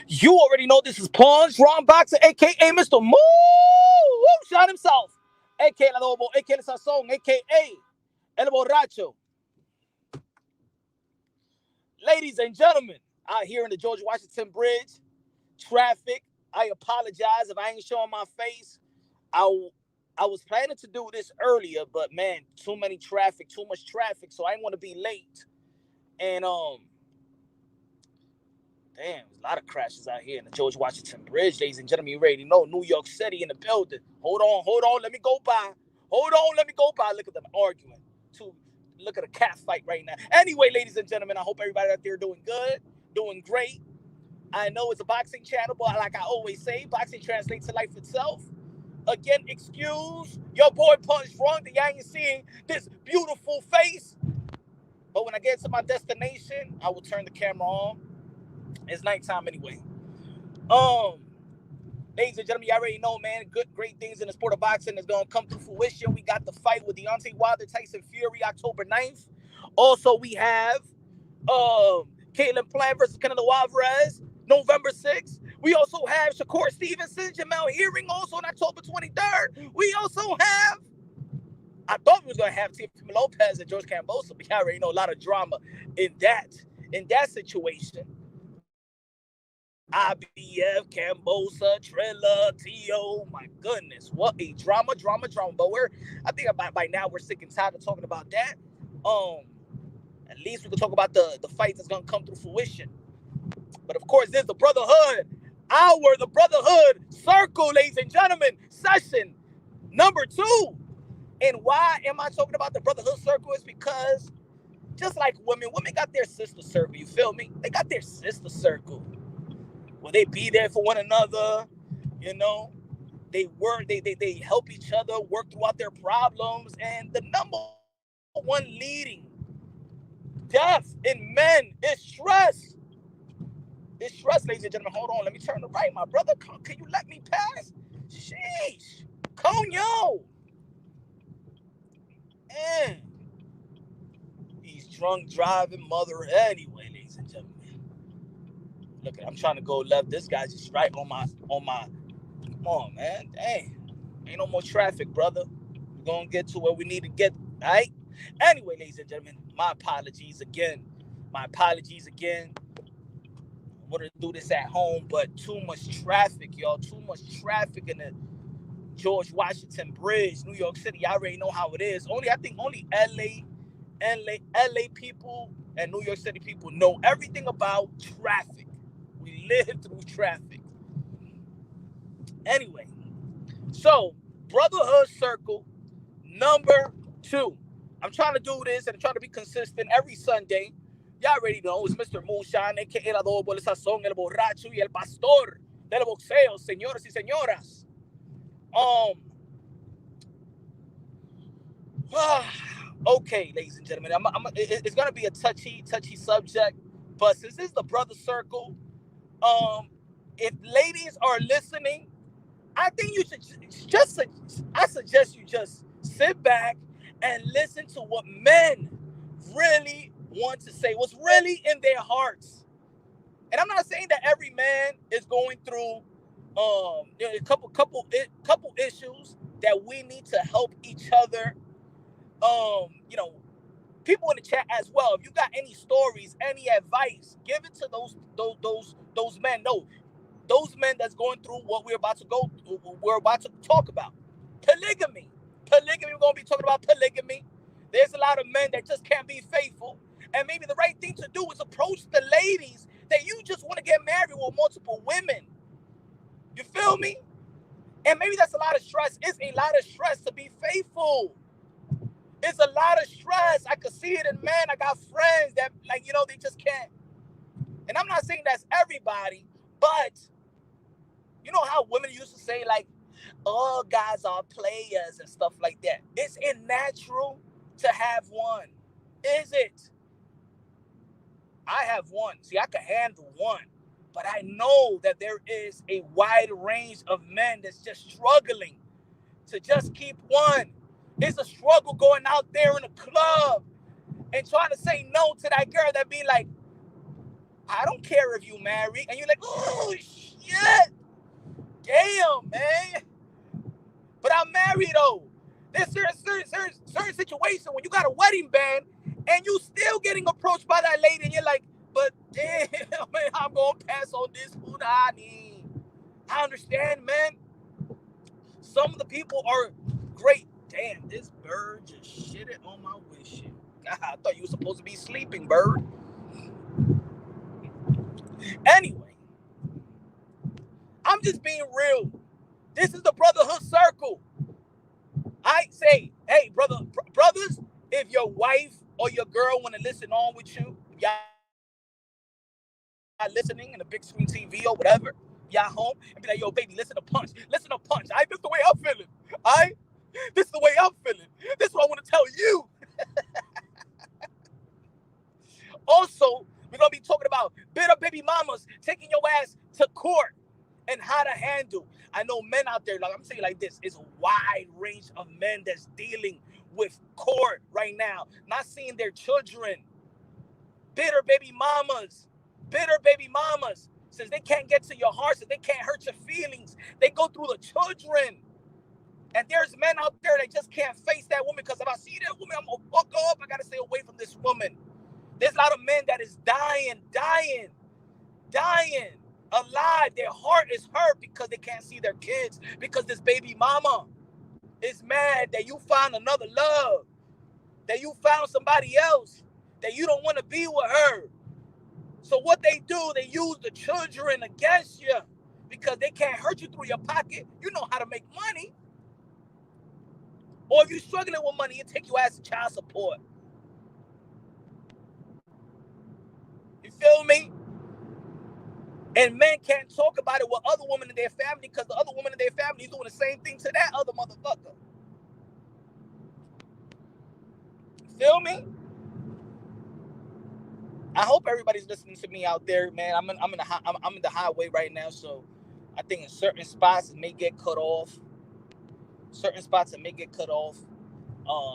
You already know this is Pawns, Ron Boxer, aka Mr. Moo Shot himself, aka El Adobo, aka El Sazón, aka El Borracho. Ladies and gentlemen, out here in the George Washington Bridge, traffic. I apologize if I ain't showing my face. I I was planning to do this earlier, but man, too much traffic, so I didn't want to be late. And damn, there's a lot of crashes out here in the George Washington Bridge, ladies and gentlemen. You already know New York City in the building. Hold on, let me go by. Hold on, let me go by. Look at them arguing. Look at a cat fight right now. Anyway, ladies and gentlemen, I hope everybody out there doing good, doing great. I know it's a boxing channel, but like I always say, boxing translates to life itself. Again, excuse your boy punched wrong that y'all ain't seeing this beautiful face. But when I get to my destination, I will turn the camera on. It's nighttime anyway. Um, Ladies and gentlemen, you already know, man, great things in the sport of boxing is gonna come to fruition. We got the fight with Deontay Wilder, Tyson Fury, October 9th. Also, we have Caitlin Plant versus Canelo Alvarez, November 6th. We also have Shakur Stevenson, Jamel Hearing, also on October 23rd. We also have, I thought we was gonna have Tiffany Lopez and George Cambosa, but you already know a lot of drama in that situation. IBF, Cambosa, Trilla, T.O. My goodness, what a drama. But I think by now we're sick and tired of talking about that. At least we can talk about the fight that's gonna come to fruition. But of course, there's the Brotherhood, the Brotherhood Circle, ladies and gentlemen, session number 2. And why am I talking about the Brotherhood Circle? Is because just like women got their sister circle. You feel me? They got their sister circle. Will they be there for one another? You know, they help each other work throughout their problems. And the number one leading death in men is stress. It's stress, ladies and gentlemen. Hold on, let me turn to right, my brother. Can you let me pass? Sheesh, Conyo. Man, he's drunk driving mother anyway, ladies and gentlemen. Look, I'm trying to go left. This guy's just right on my. Come on, man. Dang, ain't no more traffic, brother. We're gonna get to where we need to get. All right. Anyway, ladies and gentlemen, my apologies again. I wanted to do this at home, but too much traffic, y'all. Too much traffic in the George Washington Bridge, New York City. I already know how it is. I think only LA people and New York City people know everything about traffic. We live through traffic. Anyway, so Brotherhood Circle number 2. I'm trying to do this and I'm trying to be consistent every Sunday. Y'all already know it's Mr. Moonshine, aka El Adobo, El Sazón, El Borracho y El Pastor del Boxeo, señoras y señoras. Okay, ladies and gentlemen, it's gonna be a touchy subject, but since this is the Brother Circle, if ladies are listening, I think you should I suggest you just sit back and listen to what men really want to say, what's really in their hearts. And I'm not saying that every man is going through a couple issues that we need to help each other. You know, people in the chat as well. If you got any stories, any advice, give it to those men. No, those men that's going through what we're about to talk about. Polygamy. We're going to be talking about polygamy. There's a lot of men that just can't be faithful. And maybe the right thing to do is approach the ladies that you just want to get married with multiple women. You feel me? And maybe that's a lot of stress. It's a lot of stress to be faithful. It's a lot of stress. I could see it in men. I got friends that, like, they just can't. And I'm not saying that's everybody, but you know how women used to say, like, all guys are players and stuff like that. It's unnatural to have one. Is it? I have one. See, I can handle one. But I know that there is a wide range of men that's just struggling to just keep one. It's a struggle going out there in a club and trying to say no to that girl that be like, I don't care if you married. And you're like, oh, shit. Damn, man. But I'm married, though. There's certain situation when you got a wedding band and you still getting approached by that lady and you're like, but damn, man, I'm going to pass on this food I need. I understand, man. Some of the people are great. Damn, this bird just shitted on my windshield. God, I thought you were supposed to be sleeping, bird. Anyway, I'm just being real. This is the Brotherhood Circle. I say, hey, brothers, if your wife or your girl want to listen on with you, y'all listening in a big screen TV or whatever, y'all home, and be like, yo, baby, listen to Punch. Listen to Punch. This is the way I'm feeling. This is the way I'm feeling. This is what I want to tell you. Also, we're going to be talking about bitter baby mamas taking your ass to court and how to handle. I know men out there, like I'm saying like this, it's a wide range of men that's dealing with court right now, not seeing their children. Bitter baby mamas, since they can't get to your heart, since they can't hurt your feelings, they go through the children. And there's men out there that just can't face that woman because if I see that woman, I'm going to fuck up. I got to stay away from this woman. There's a lot of men that is dying, alive. Their heart is hurt because they can't see their kids, because this baby mama is mad that you found another love, that you found somebody else, that you don't want to be with her. So what they do, they use the children against you because they can't hurt you through your pocket. You know how to make money. Or if you're struggling with money, it take you as child support. You feel me? And men can't talk about it with other women in their family because the other woman in their family is doing the same thing to that other motherfucker. Feel me? I hope everybody's listening to me out there, man. I'm in the highway right now, so I think in certain spots it may get cut off.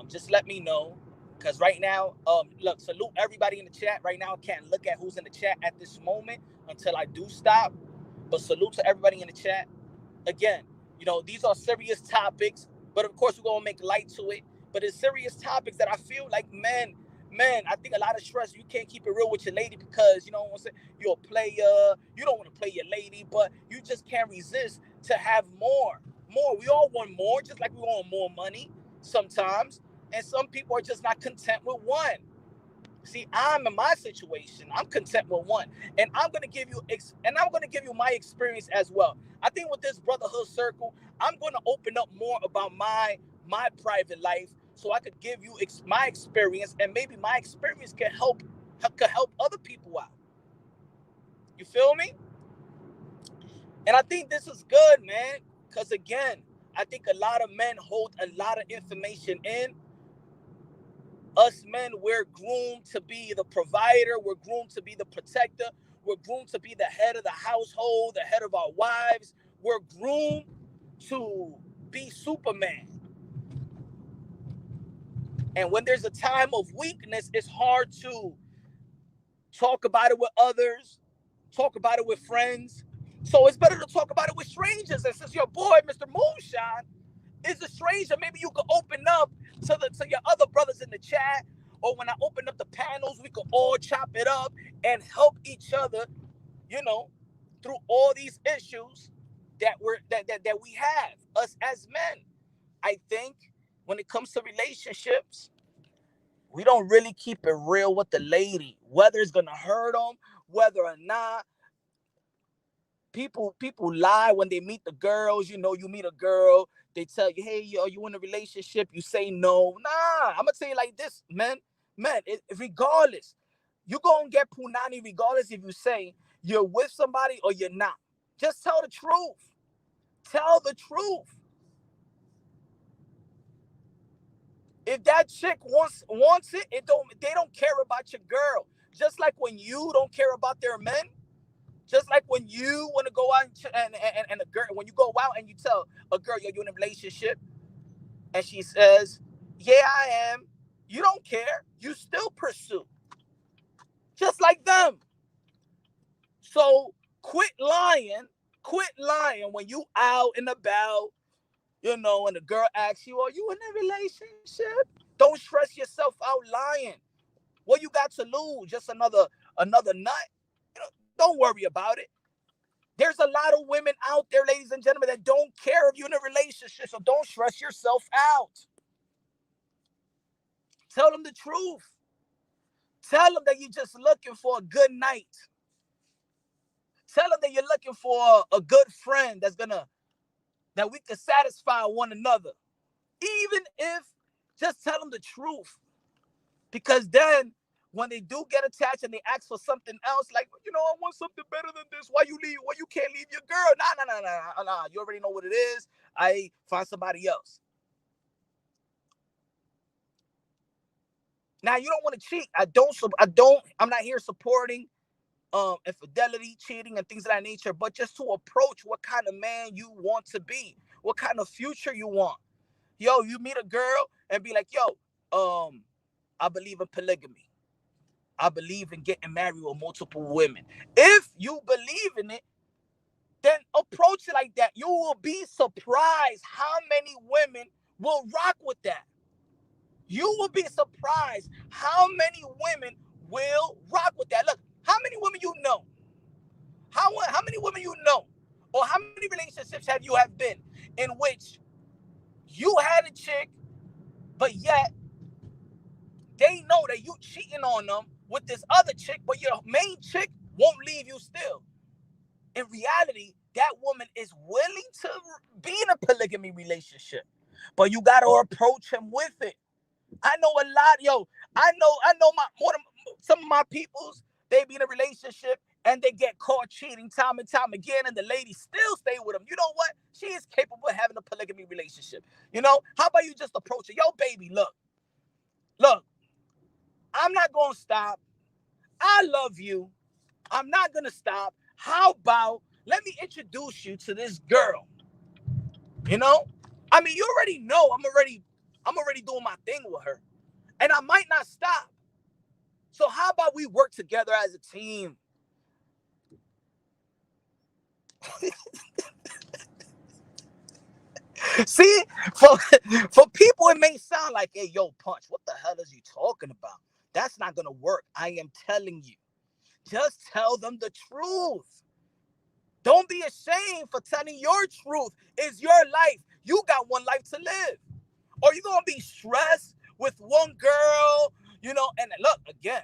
Just let me know, because right now, look, salute everybody in the chat. Right now, I can't look at who's in the chat at this moment until I do stop. But salute to everybody in the chat. Again, these are serious topics, but of course we're gonna make light to it. But it's serious topics that I feel like, man, I think a lot of stress. You can't keep it real with your lady because you're a player. You don't want to play your lady, but you just can't resist to have more. We all want more, just like we want more money sometimes. And some people are just not content with one. See, I'm in my situation. I'm content with one, and I'm gonna give you my experience as well. I think with this Brotherhood Circle, I'm gonna open up more about my private life, so I could give you my experience, and maybe my experience can help other people out. You feel me? And I think this is good, man, because again, I think a lot of men hold a lot of information in. Us men, we're groomed to be the provider. We're groomed to be the protector. We're groomed to be the head of the household, the head of our wives. We're groomed to be Superman. And when there's a time of weakness, it's hard to talk about it with others, talk about it with friends. So it's better to talk about it with strangers. And since your boy, Mr. Moonshine, is a stranger, maybe you could open up to your other brothers in the chat, or when I open up the panels, we could all chop it up and help each other, through all these issues that we have, us as men. I think when it comes to relationships, we don't really keep it real with the lady, whether it's gonna hurt them, whether or not. People lie when they meet the girls. You meet a girl, they tell you, hey, yo, you in a relationship? You say no. Nah, I'm gonna tell you like this, man. Regardless, you gonna get punani regardless if you say you're with somebody or you're not. Just tell the truth. Tell the truth. If that chick wants it, they don't care about your girl. Just like when you don't care about their men. Just like when you want to go out and a girl, when you go out and you tell a girl you're in a relationship and she says, yeah, I am, you don't care. You still pursue. Just like them. So quit lying when you out and about, and the girl asks you, are you in a relationship? Don't stress yourself out lying. What you got to lose? Just another nut? Don't worry about it. There's a lot of women out there, ladies and gentlemen, that don't care if you're in a relationship, so don't stress yourself out. Tell them the truth. Tell them that you're just looking for a good night. Tell them that you're looking for a good friend that we can satisfy one another. Even if, just tell them the truth. Because then, when they do get attached and they ask for something else, like, I want something better than this. Why you can't leave your girl? Nah. You already know what it is. I find somebody else. Now, you don't want to cheat. I'm not here supporting infidelity, cheating, and things of that nature, but just to approach what kind of man you want to be, what kind of future you want. Yo, you meet a girl and be like, yo, I believe in polygamy. I believe in getting married with multiple women. If you believe in it, then approach it like that. You will be surprised how many women will rock with that. You will be surprised how many women will rock with that. Look, how many women you know? How many women you know? Or how many relationships have been in which you had a chick, but yet they know that you cheating on them with this other chick, but your main chick won't leave you still. In reality, that woman is willing to be in a polygamy relationship, but you got to approach him with it. I know a lot, I know some of my peoples, they be in a relationship and they get caught cheating time and time again, and the lady still stay with them. You know what? She is capable of having a polygamy relationship. How about you just approach it? Yo, baby, look, I'm not going to stop. I love you. I'm not going to stop. How about let me introduce you to this girl? I mean, you already know I'm already doing my thing with her. And I might not stop. So how about we work together as a team? See, for people, it may sound like, hey, yo, Punch, what the hell is you talking about? That's not going to work. I am telling you. Just tell them the truth. Don't be ashamed for telling your truth. It's your life. You got one life to live. Or you're going to be stressed with one girl, and look, again,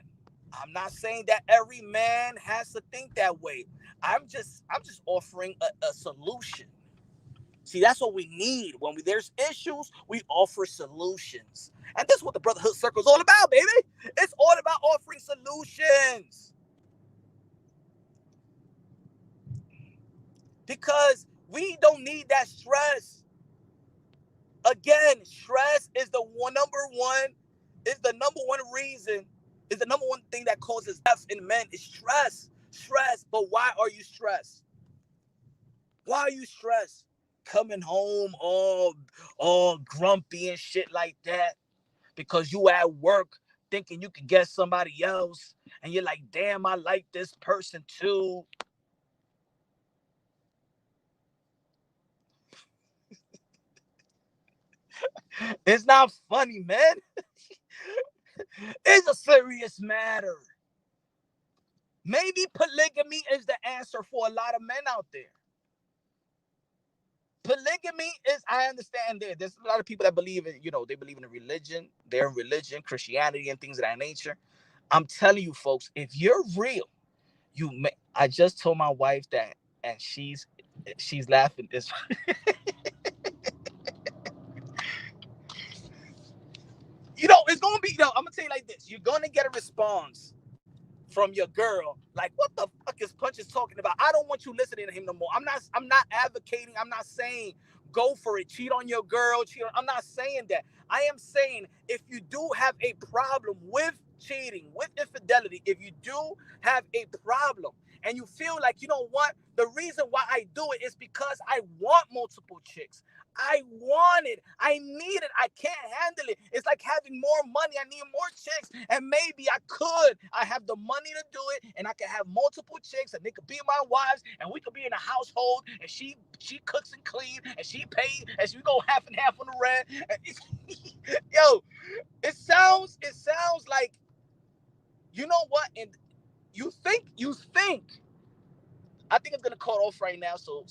I'm not saying that every man has to think that way. I'm just offering a solution. See, that's what we need. When there's issues, we offer solutions. And this is what the Brotherhood Circle is all about, baby. It's all about offering solutions. Because we don't need that stress. Again, stress is the number one reason, is the number one thing that causes death in men is stress. But why are you stressed? Why are you stressed? Coming home all grumpy and shit like that because you at work thinking you can get somebody else, and you're like, damn, I like this person too. It's not funny, man. It's a serious matter. Maybe polygamy is the answer for a lot of men out there. Polygamy is, I understand there's a lot of people that believe in, they believe in a religion, they're in religion, Christianity, and things of that nature. I'm telling you, folks, if you're real, I just told my wife that, and she's laughing. It's gonna be, I'm gonna tell you like this: you're gonna get a response from your girl, like, what the fuck is Punch is talking about? I don't want you listening to him no more. I'm not advocating. I'm not saying go for it, cheat on your girl, I'm not saying that. I am saying if you do have a problem with cheating, with infidelity, if you do have a problem and you feel like, you know what? The reason why I do it is because I want multiple chicks. I want it. I need it. I can't handle it. It's like having more money. I need more chicks. And maybe I could. I have the money to do it. And I can have multiple chicks. And they could be my wives. And we could be in a household. And she cooks and cleans. And she pays. And we go half and half on the rent. Yo, it sounds like, you know what? And you think. I think it's gonna cut off right now. So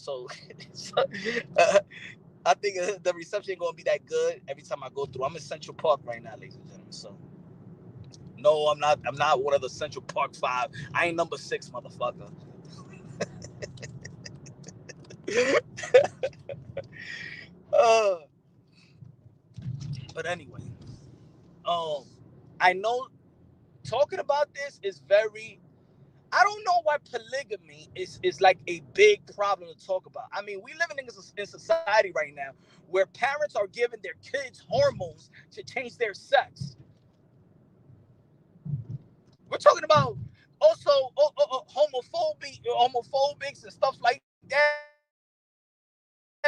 I think the reception ain't gonna be that good every time I go through. I'm in Central Park right now, ladies and gentlemen. So no, I'm not one of the Central Park 5. I ain't number 6, motherfucker. But anyway, I know talking about this is very. I don't know why polygamy is like a big problem to talk about. I mean, we living in society right now where parents are giving their kids hormones to change their sex. We're talking about also homophobics and stuff like that,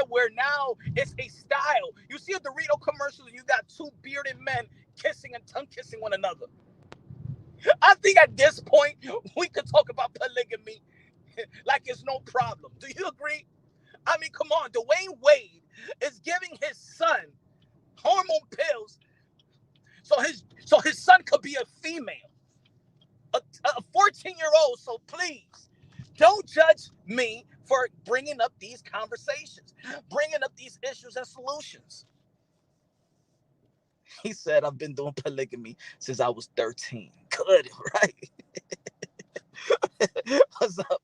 where now it's a style. You see a Dorito commercials, you got 2 bearded men kissing and tongue kissing one another. I think at this point we could talk about polygamy like it's no problem. Do you agree? I mean, come on. Dwayne Wade is giving his son hormone pills so his son could be a female, a 14-year-old. So please don't judge me for bringing up these conversations, bringing up these issues and solutions. He said, I've been doing polygamy since I was 13. Good, right? What's up?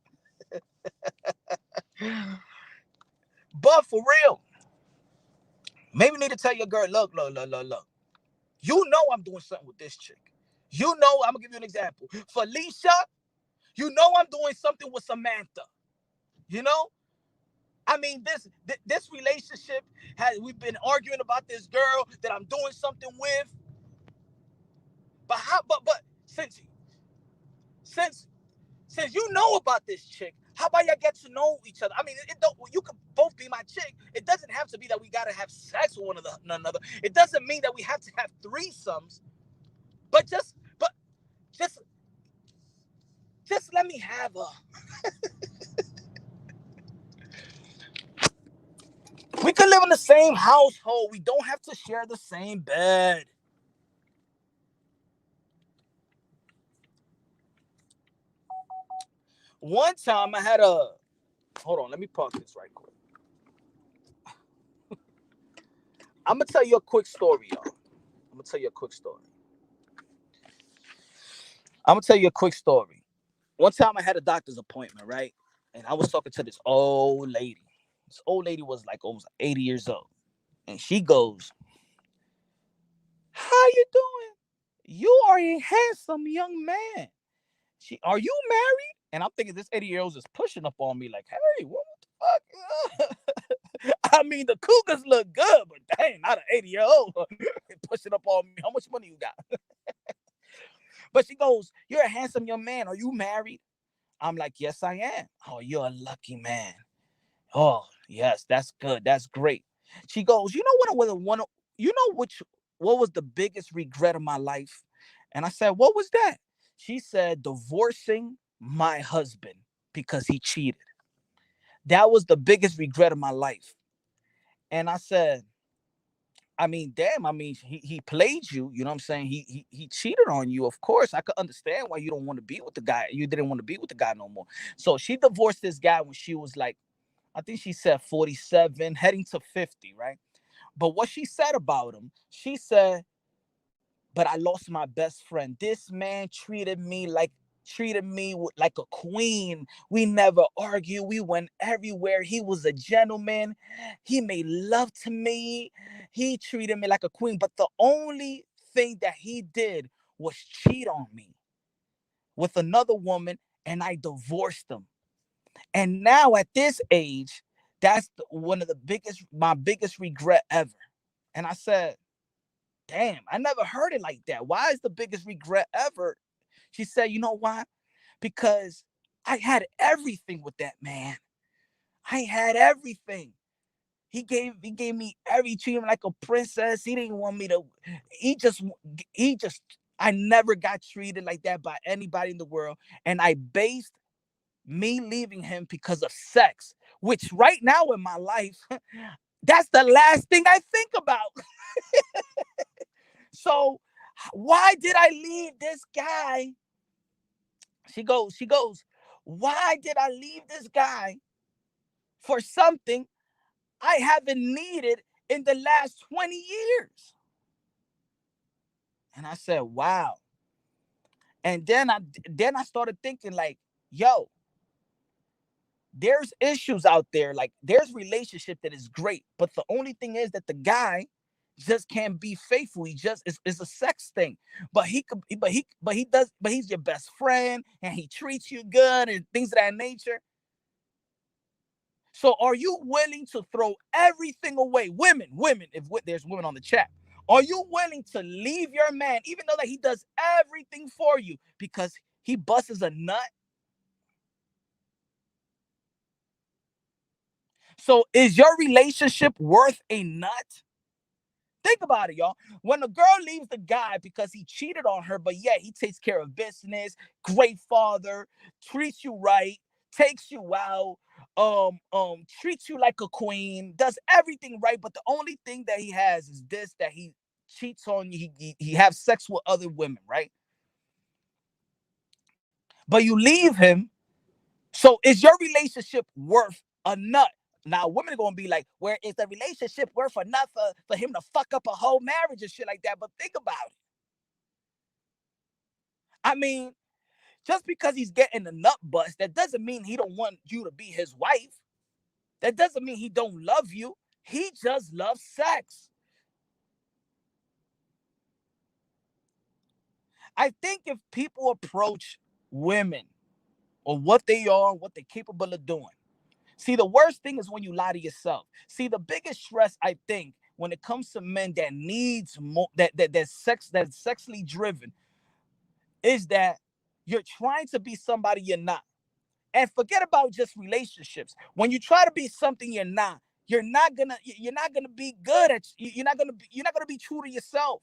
But for real, maybe you need to tell your girl, look. You know I'm doing something with this chick. You know, I'm going to give you an example. Felicia, you know I'm doing something with Samantha. You know? I mean, this relationship, we've been arguing about this girl that I'm doing something with. But since you know about this chick, how about y'all get to know each other? I mean, you could both be my chick. It doesn't have to be that we got to have sex with one another. It doesn't mean that we have to have threesomes. But just let me have a. We could live in the same household. We don't have to share the same bed. One time I had a. Hold on, let me pause this right quick. I'm going to tell you a quick story, y'all. I'm going to tell you a quick story. One time I had a doctor's appointment, right? And I was talking to this old lady. This old lady was like almost 80 years old. And she goes, how you doing? You are a handsome young man. Are you married? And I'm thinking this 80-year-old is pushing up on me like, hey, what the fuck? I mean, the cougars look good, but dang, not an 80-year-old pushing up on me. How much money you got? But she goes, you're a handsome young man. Are you married? I'm like, yes, I am. Oh, you're a lucky man. Oh, yes, that's good. That's great. She goes, you know what was the biggest regret of my life? And I said, what was that? She said, divorcing my husband because he cheated. That was the biggest regret of my life. And I said, I mean, damn, I mean, he played you, you know what I'm saying? He cheated on you. Of course, I could understand why you don't want to be with the guy. You didn't want to be with the guy no more. So she divorced this guy when she was like, I think she said 47, heading to 50, right? But what she said about him, she said, but I lost my best friend. This man treated me like a queen. We never argued. We went everywhere. He was a gentleman. He made love to me. He treated me like a queen. But the only thing that he did was cheat on me with another woman, and I divorced him. And now at this age, that's one of my biggest regret ever. And I said, damn, I never heard it like that. Why is the biggest regret ever? She said, you know why? Because I had everything with that man. I had everything. He gave me every treatment like a princess. He didn't want me to. He just he just. I never got treated like that by anybody in the world, and I based me leaving him because of sex, which right now in my life, that's the last thing I think about. So why did I leave this guy? She goes, why did I leave this guy for something I haven't needed in the last 20 years? And I said, wow. And then I started thinking like, yo, there's issues out there. Like there's relationship that is great, but the only thing is that the guy just can't be faithful. He just is a sex thing. But he could, but he's your best friend and he treats you good and things of that nature. So are you willing to throw everything away? Women, if there's women on the chat, are you willing to leave your man, even though that he does everything for you, because he busts a nut? So is your relationship worth a nut? Think about it, y'all. When a girl leaves the guy because he cheated on her, but yeah, he takes care of business, great father, treats you right, takes you out, treats you like a queen, does everything right, but the only thing that he has is this, that he cheats on you, he has sex with other women, right? But you leave him. So is your relationship worth a nut? Now, women are gonna be like, "Where is the relationship worth enough for him to fuck up a whole marriage and shit like that?" But think about it. I mean, just because he's getting a nut bust, that doesn't mean he don't want you to be his wife. That doesn't mean he don't love you. He just loves sex. I think if people approach women or what they are, what they're capable of doing. See, the worst thing is when you lie to yourself. See, the biggest stress I think when it comes to men that needs more, that's sexually driven, is that you're trying to be somebody you're not. And forget about just relationships. When you try to be something you're not gonna be good at. You're not gonna be true to yourself.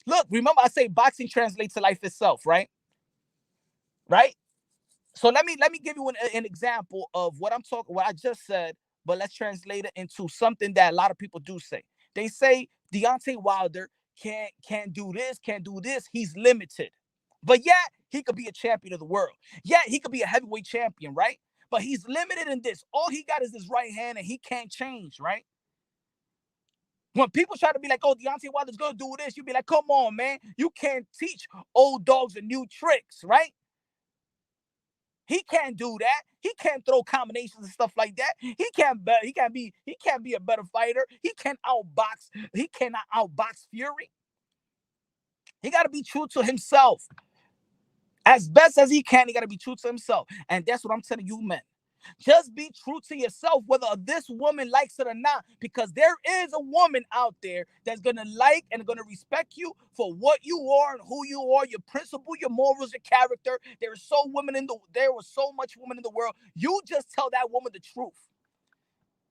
Look, remember I say boxing translates to life itself, right? Right. So let me give you an example of what I'm talking, what I just said, but let's translate it into something that a lot of people do say. They say Deontay Wilder can't do this, can't do this. He's limited, but yet he could be a champion of the world. Yeah, he could be a heavyweight champion, right? But he's limited in this. All he got is his right hand, and he can't change, right? When people try to be like, "Oh, Deontay Wilder's gonna do this," you be like, "Come on, man! You can't teach old dogs a new tricks, right?" He can't do that. He can't throw combinations and stuff like that. He can't be a better fighter. He can't outbox. He cannot outbox Fury. He got to be true to himself. As best as he can, he got to be true to himself. And that's what I'm telling you, men. Just be true to yourself, whether this woman likes it or not, because there is a woman out there that's gonna like and gonna respect you for what you are and who you are, your principle, your morals, your character. There was so much woman in the world. You just tell that woman the truth.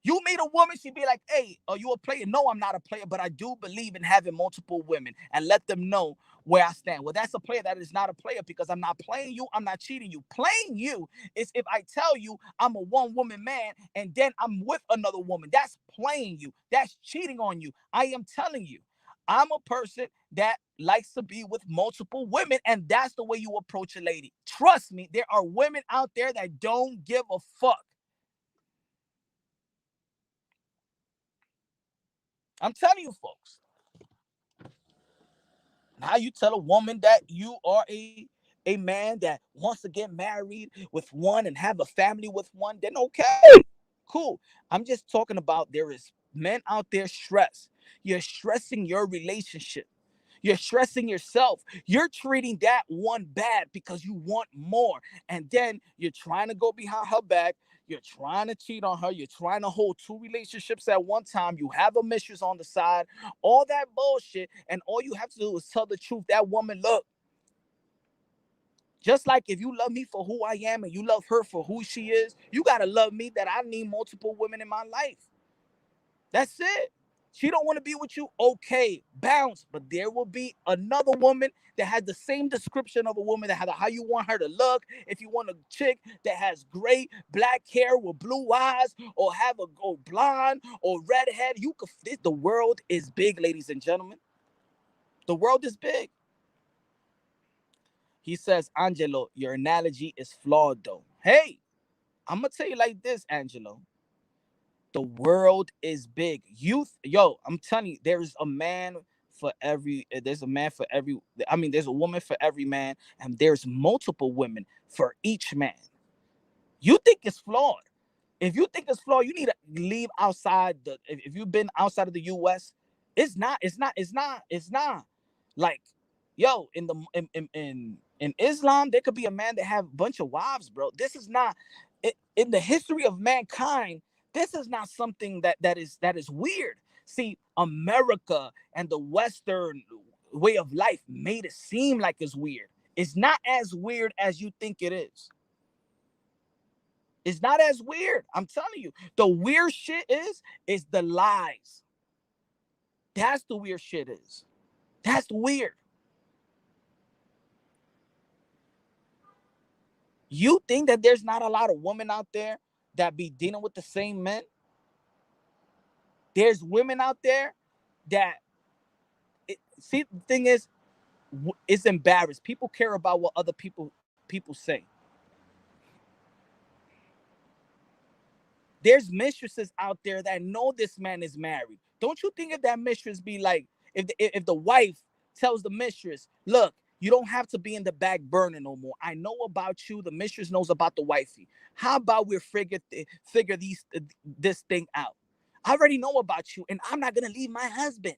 You meet a woman, she be like, "Hey, are you a player?" No, I'm not a player, but I do believe in having multiple women and let them know where I stand. Well, that's a player. That is not a player, because I'm not playing you. I'm not cheating you. Playing you is if I tell you I'm a one woman man and then I'm with another woman. That's playing you. That's cheating on you. I am telling you, I'm a person that likes to be with multiple women, and that's the way you approach a lady. Trust me, there are women out there that don't give a fuck. I'm telling you, folks. Now you tell a woman that you are a man that wants to get married with one and have a family with one, then okay, cool. I'm just talking about there is men out there stressed. You're stressing your relationship. You're stressing yourself. You're treating that one bad because you want more. And then you're trying to go behind her back. You're trying to cheat on her. You're trying to hold two relationships at one time. You have a mistress on the side, all that bullshit. And all you have to do is tell the truth. That woman, look, Just like if you love me for who I am and you love her for who she is, you got to love me that I need multiple women in my life. That's it. She don't want to be with you, okay, bounce. But there will be another woman that has the same description of a woman, that has how you want her to look. If you want a chick that has great black hair with blue eyes, or have a or blonde or redhead, you could. The world is big, ladies and gentlemen. The world is big. He says, Angelo, your analogy is flawed, though. Hey, I'm gonna tell you like this, Angelo. The world is big. Yo, I'm telling you, there's a man for every. There's a man for every. I mean, there's a woman for every man, and there's multiple women for each man. You think it's flawed? If you think it's flawed, you need to leave outside the. If you've been outside of the U.S., it's not. It's not. It's not. It's not. Like, yo, in Islam, there could be a man that have a bunch of wives, bro. This is not in the history of mankind. This is not something that is weird. See, America and the Western way of life made it seem like it's weird. It's not as weird as you think it is. It's not as weird. I'm telling you. The weird shit is the lies. That's the weird shit is. That's weird. You think that there's not a lot of women out there that be dealing with the same men? There's women out there that see, the thing is, it's embarrassed. People care about what other people say. There's mistresses out there that know this man is married. Don't you think if that mistress be like, if the wife tells the mistress, look, you don't have to be in the back burner no more. I know about you. The mistress knows about the wifey. How about we figure this thing out? I already know about you, and I'm not gonna leave my husband.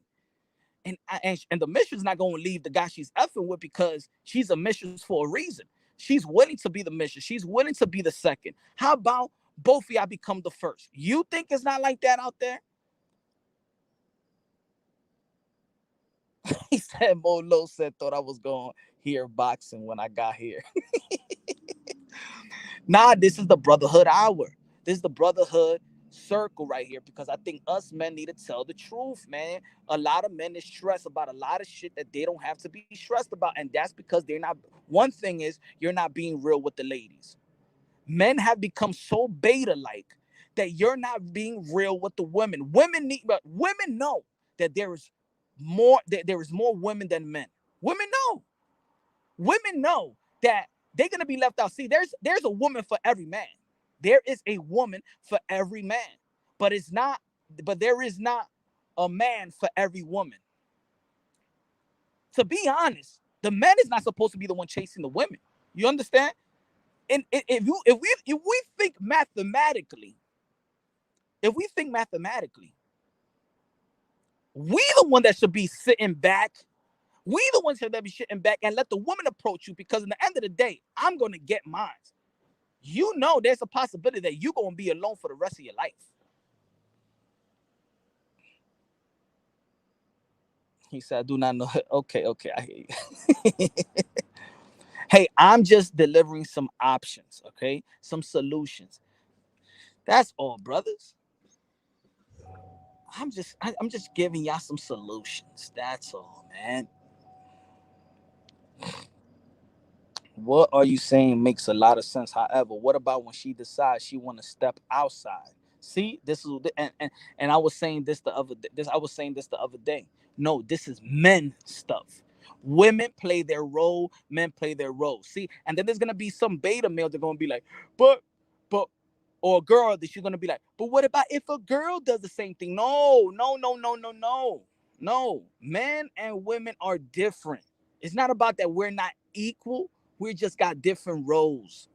And the mistress is not gonna leave the guy she's effing with, because she's a mistress for a reason. She's willing to be the mistress. She's willing to be the second. How about both of y'all become the first? You think it's not like that out there? He said, Molo said, thought I was going to hear boxing when I got here. Nah, this is the Brotherhood Hour. This is the Brotherhood Circle right here, because I think us men need to tell the truth, man. A lot of men is stressed about a lot of shit that they don't have to be stressed about, and that's because they're not. One thing is, you're not being real with the ladies. Men have become so beta like that you're not being real with the women. But women know that there is more women than men. Women know. Women know that they're gonna be left out. See, there's a woman for every man. There is a woman for every man, but it's not. But there is not a man for every woman. To be honest, the man is not supposed to be the one chasing the women. You understand? And if we think mathematically, if we think mathematically, we the one that should be sitting back. We the ones that be sitting back and let the woman approach you, because in the end of the day, I'm gonna get mine. You know, there's a possibility that you're gonna be alone for the rest of your life. He said, I do not know. Okay, I hear you. Hey, I'm just delivering some options, okay? Some solutions. That's all, brothers. I'm just giving y'all some solutions. That's all, man. What are you saying makes a lot of sense. However, what about when she decides she want to step outside? See, this is and I was saying this the other day. I was saying this the other day. No, this is men stuff. Women play their role, men play their role. See, and then there's gonna be some beta male that are gonna be like, but, or a girl that she's gonna be like, but what about if a girl does the same thing? No, no, no, no, no, no, no. Men and women are different. It's not about that we're not equal. We just got different roles.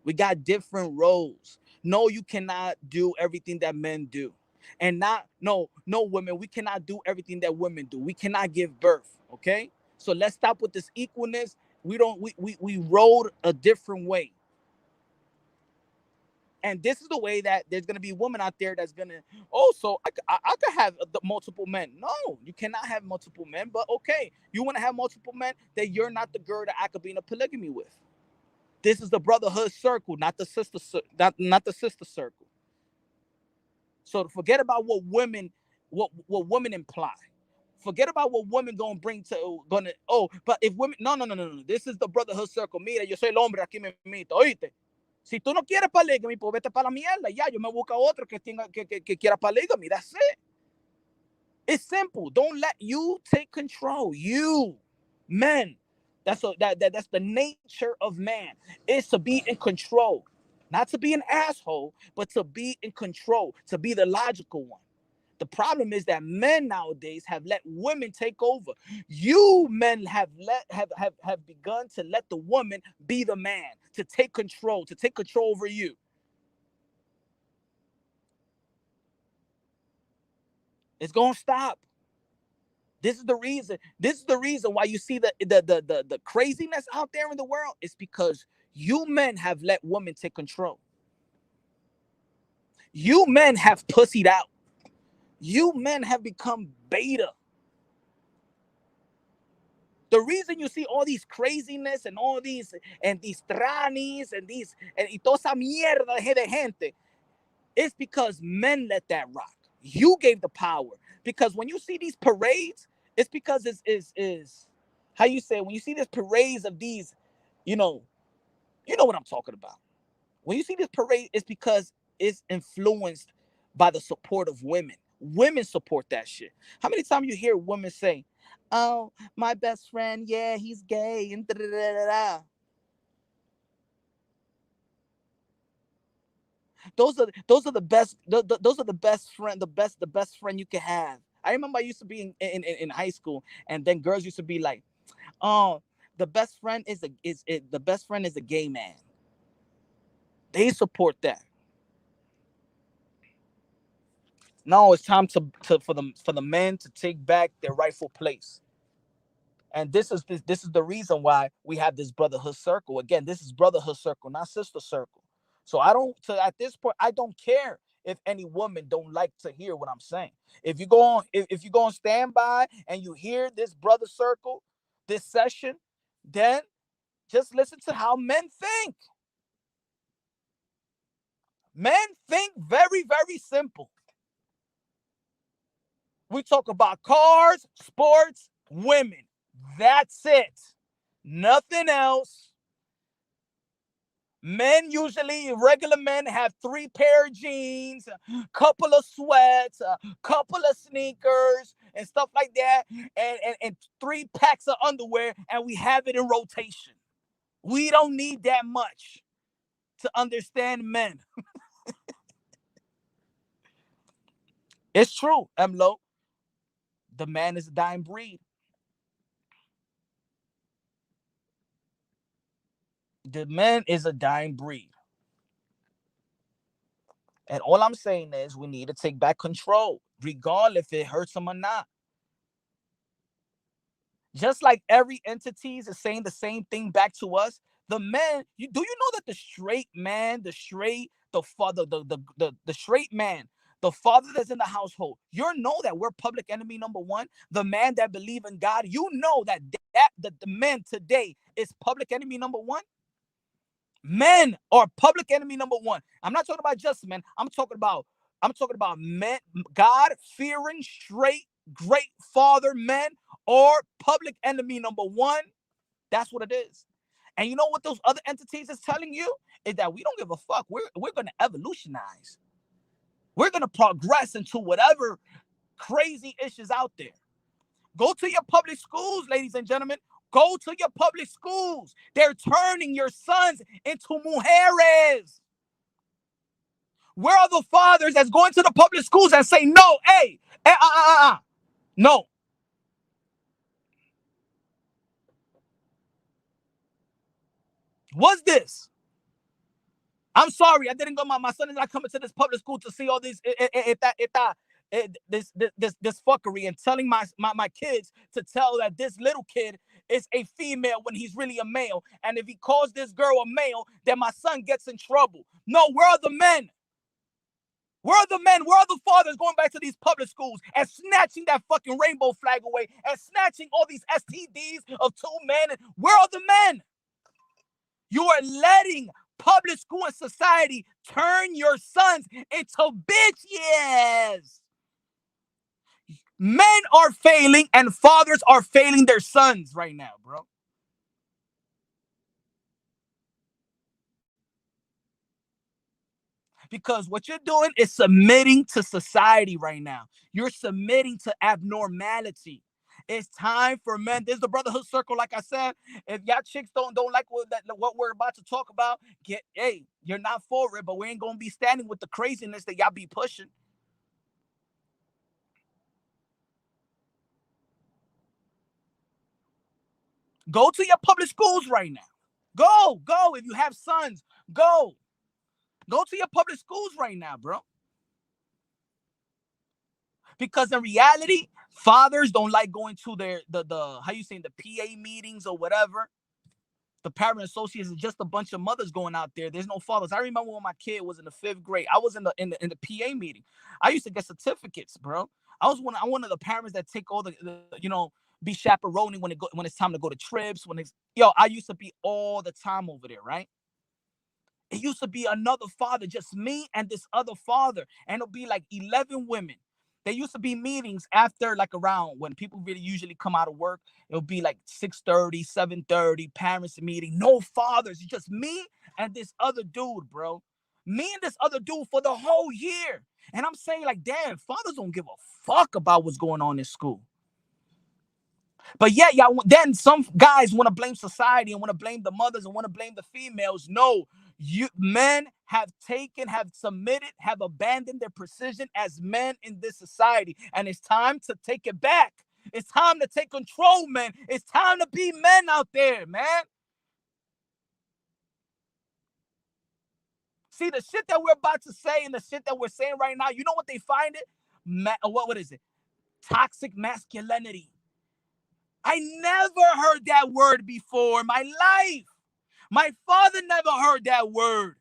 We got different roles. No, you cannot do everything that men do. And not, no, women, we cannot do everything that women do. We cannot give birth. Okay? So let's stop with this equalness. We rode a different way. And this is the way that there's gonna be women out there that's gonna. Oh, so I could have the multiple men. No, you cannot have multiple men. But okay, you want to have multiple men, that you're not the girl that I could be in a polygamy with. This is the brotherhood circle, not the sister, not the sister circle. So forget about what women imply. Forget about what women gonna bring to but if women no. This is the brotherhood circle. Mira, yo soy el hombre aquí mismito, oíste. Si tú no quieres polygamy, pues vete para la mierda. Ya, yo me busco otro que quiera polygamy. That's it. It's simple. Don't let you take control. You, men. That's the nature of man. Is to be in control. Not to be an asshole, but to be in control, to be the logical one. The problem is that men nowadays have let women take over. You men have begun to let the woman be the man, to take control over you. It's gonna stop. This is the reason. This is the reason why you see the craziness out there in the world. It's because you men have let women take control. You men have pussied out. You men have become beta. The reason you see all these craziness and all these tranis and toda esa mierda de gente is because men let that rock. You gave the power. Because when you see these parades, it's because is how you say, when you see these parades of these, you know what I'm talking about. When you see this parade, it's because it's influenced by the support of women. Women support that shit. How many times you hear women say, "Oh, my best friend, yeah, he's gay," and da da da da. Those are the best. Those are the best friend. The best friend you can have. I remember I used to be in high school, and then girls used to be like, "Oh, the best friend the best friend is a gay man." They support that. No, it's time for the men to take back their rightful place. And this is the reason why we have this brotherhood circle. Again, this is brotherhood circle, not sister circle. So at this point, I don't care if any woman don't like to hear what I'm saying. If you go on, if you go on standby and you hear this brother circle, this session, then just listen to how men think. Men think very, very simple. We talk about cars, sports, women. That's it. Nothing else. Men usually, regular men have 3 pair of jeans, a couple of sweats, a couple of sneakers, and stuff like that, and 3 packs of underwear, and we have it in rotation. We don't need that much to understand men. It's true, Emlo. The man is a dying breed. The man is a dying breed. And all I'm saying is we need to take back control, regardless if it hurts them or not. Just like every entity is saying the same thing back to us, the men, do you know that the straight man, the father, the straight man, the father that's in the household, you know that we're public enemy number one. The man that believe in God, you know that the men today is public enemy number one. Men are public enemy number one. I'm not talking about just men. I'm talking about men, God fearing, straight, great father men are public enemy number one. That's what it is. And you know what those other entities is telling you is that we don't give a fuck. We're going to evolutionize. We're going to progress into whatever crazy issues out there. Go to your public schools, ladies and gentlemen. Go to your public schools. They're turning your sons into mujeres. Where are the fathers that's going to the public schools and say, no, hey, no. What's this? I'm sorry, I didn't go. My son is not coming to this public school to see all this this fuckery, and telling my kids to tell that this little kid is a female when he's really a male. And if he calls this girl a male, then my son gets in trouble. No, where are the men? Where are the men? Where are the fathers going back to these public schools and snatching that fucking rainbow flag away and snatching all these STDs of 2 men? Where are the men? You are letting public school and society turn your sons into bitches. Men are failing and fathers are failing their sons right now, bro. Because what you're doing is submitting to society right now. You're submitting to abnormality. It's time for men. This is the Brotherhood Circle, like I said. If y'all chicks don't like what we're about to talk about, you're not for it, but we ain't gonna be standing with the craziness that y'all be pushing. Go to your public schools right now. Go. If you have sons, go. Go to your public schools right now, bro. Because in reality, fathers don't like going to the how you saying, the PA meetings or whatever. The parent associates is just a bunch of mothers going out there. There's no fathers. I remember when my kid was in the 5th grade. I was in the PA meeting. I used to get certificates, bro. I'm one of the parents that take all the be chaperoning when it's time to go to trips. I used to be all the time over there, right? It used to be another father, just me and this other father, and it'll be like 11 women. There used to be meetings after, like, around when people really usually come out of work. It'll be like 6:30, 7:30, parents meeting. No fathers, it's just me and this other dude, bro. Me and this other dude for the whole year. And I'm saying, like, damn, fathers don't give a fuck about what's going on in school. But yeah, then some guys want to blame society and want to blame the mothers and want to blame the females. No, you men have submitted, have abandoned their position as men in this society. And it's time to take it back. It's time to take control, man. It's time to be men out there, man. See, the shit that we're about to say and the shit that we're saying right now, you know what they find it? What is it? Toxic masculinity. I never heard that word before in my life. My father never heard that word.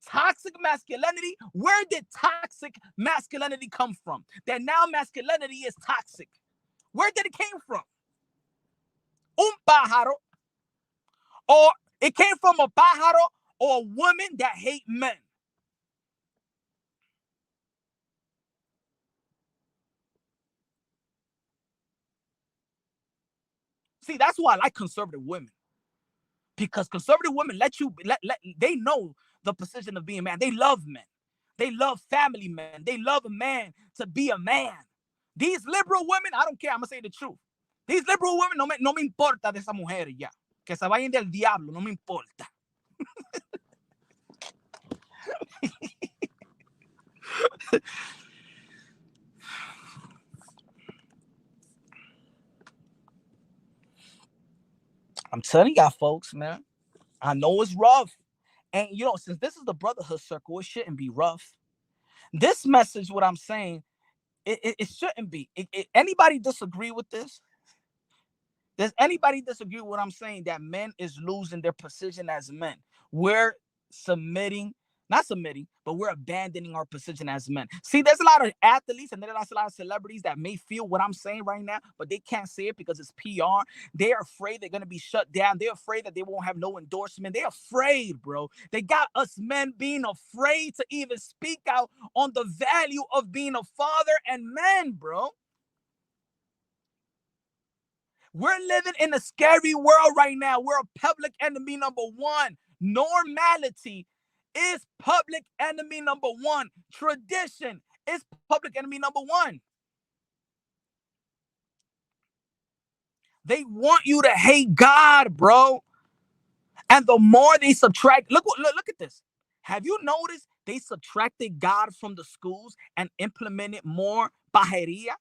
Toxic masculinity. Where did toxic masculinity come from? That now masculinity is toxic. Where did it came from? Un pájaro. Or it came from a pájaro or a woman that hate men. See, that's why I like conservative women. Because conservative women they know the position of being a man. They love men. They love family men. They love a man to be a man. These liberal women, I don't care. I'm going to say the truth. These liberal women, no me importa de esa mujer ya. Que se vayan del diablo, no me importa. I'm telling y'all, folks, man. I know it's rough. And, since this is the Brotherhood Circle, it shouldn't be rough. This message, what I'm saying, it shouldn't be. Anybody disagree with this? Does anybody disagree with what I'm saying? That men is losing their position as men. We're submitting, not submitting, but we're abandoning our position as men. See, there's a lot of athletes and there's a lot of celebrities that may feel what I'm saying right now, but they can't say it because it's PR. They're afraid they're going to be shut down. They're afraid that they won't have no endorsement. They're afraid, bro. They got us men being afraid to even speak out on the value of being a father and man, bro. We're living in a scary world right now. We're a public enemy number one. Normality is public enemy number one. Tradition is public enemy number one. They want you to hate God, bro. And the more they subtract, look at this. Have you noticed they subtracted God from the schools and implemented more pajeria?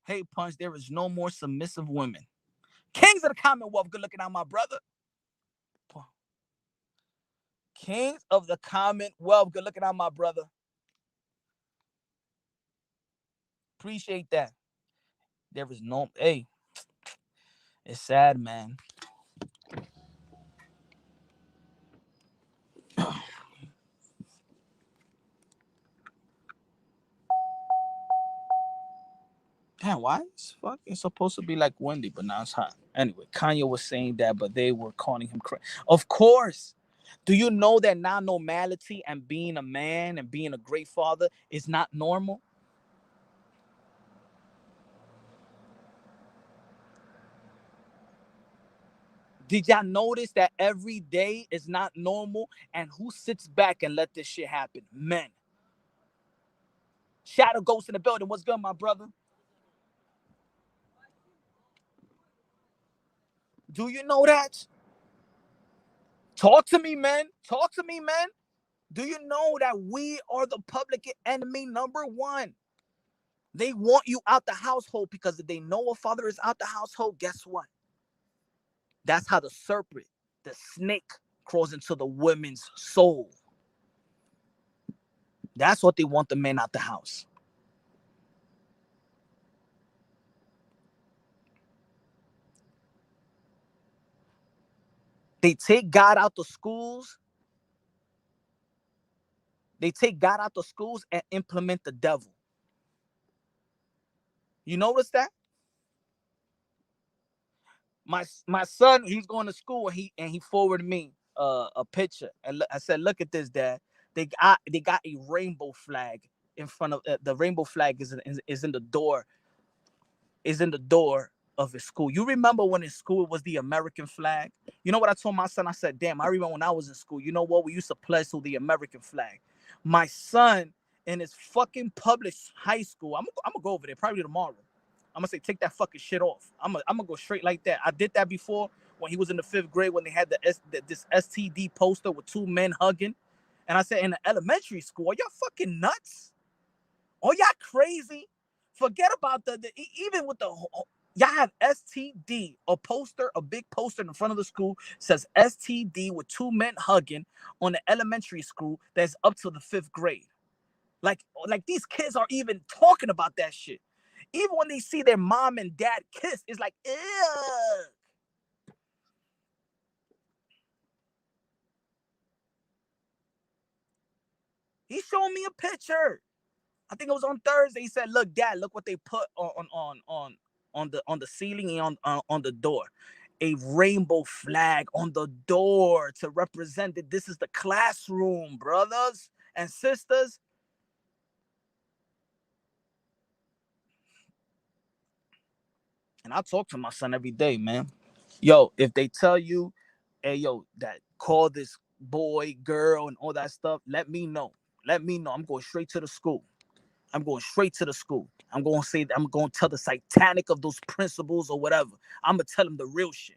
Hey, Punch, there is no more submissive women. Kings of the Commonwealth, good looking out, my brother. Kings of the Commonwealth. Good looking out, my brother. Appreciate that. There is no, hey, it's sad, man. Damn, why is fucking supposed to be like windy, but now it's hot? Anyway, Kanye was saying that, but they were calling him crazy. Of course. Do you know that non-normality and being a man and being a great father is not normal? Did y'all notice that every day is not normal? And who sits back and let this shit happen? Men. Shadow Ghost in the building. What's good, my brother? Do you know that? Talk to me, man. Talk to me, man. Do you know that we are the public enemy number one? They want you out the household because if they know a father is out the household, guess what? That's how the serpent, the snake, crawls into the women's soul. That's what they want the men out the house. They take God out the schools. They take God out the schools and implement the devil. You notice that? My son, he's going to school and he forwarded me a picture and I said, "Look at this, Dad. They got a rainbow flag in front of the rainbow flag is in the door of his school. You remember when in school it was the American flag? You know what I told my son? I said, damn, I remember when I was in school. You know what? We used to pledge to the American flag. My son in his fucking public high school, I'm gonna go over there probably tomorrow. I'm gonna say, take that fucking shit off. I'm gonna go straight like that. I did that before when he was in the 5th grade when they had this STD poster with 2 men hugging. And I said, in the elementary school, are y'all fucking nuts? Are y'all crazy? Forget about even with the y'all have STD, a big poster in front of the school says STD with 2 men hugging on the elementary school that's up to the 5th grade. Like these kids are even talking about that shit. Even when they see their mom and dad kiss, it's like, ew. He showed me a picture. I think it was on Thursday. He said, "Look, Dad, look what they put on the ceiling and on the door, a rainbow flag on the door to represent that this is the classroom, brothers and sisters." And I talk to my son every day, man. Yo, if they tell you, "Hey, yo, that call this boy, girl, and all that stuff," let me know. Let me know. I'm going straight to the school. I'm going straight to the school. I'm going to say that I'm going to tell the satanic of those principles or whatever. I'm going to tell them the real shit.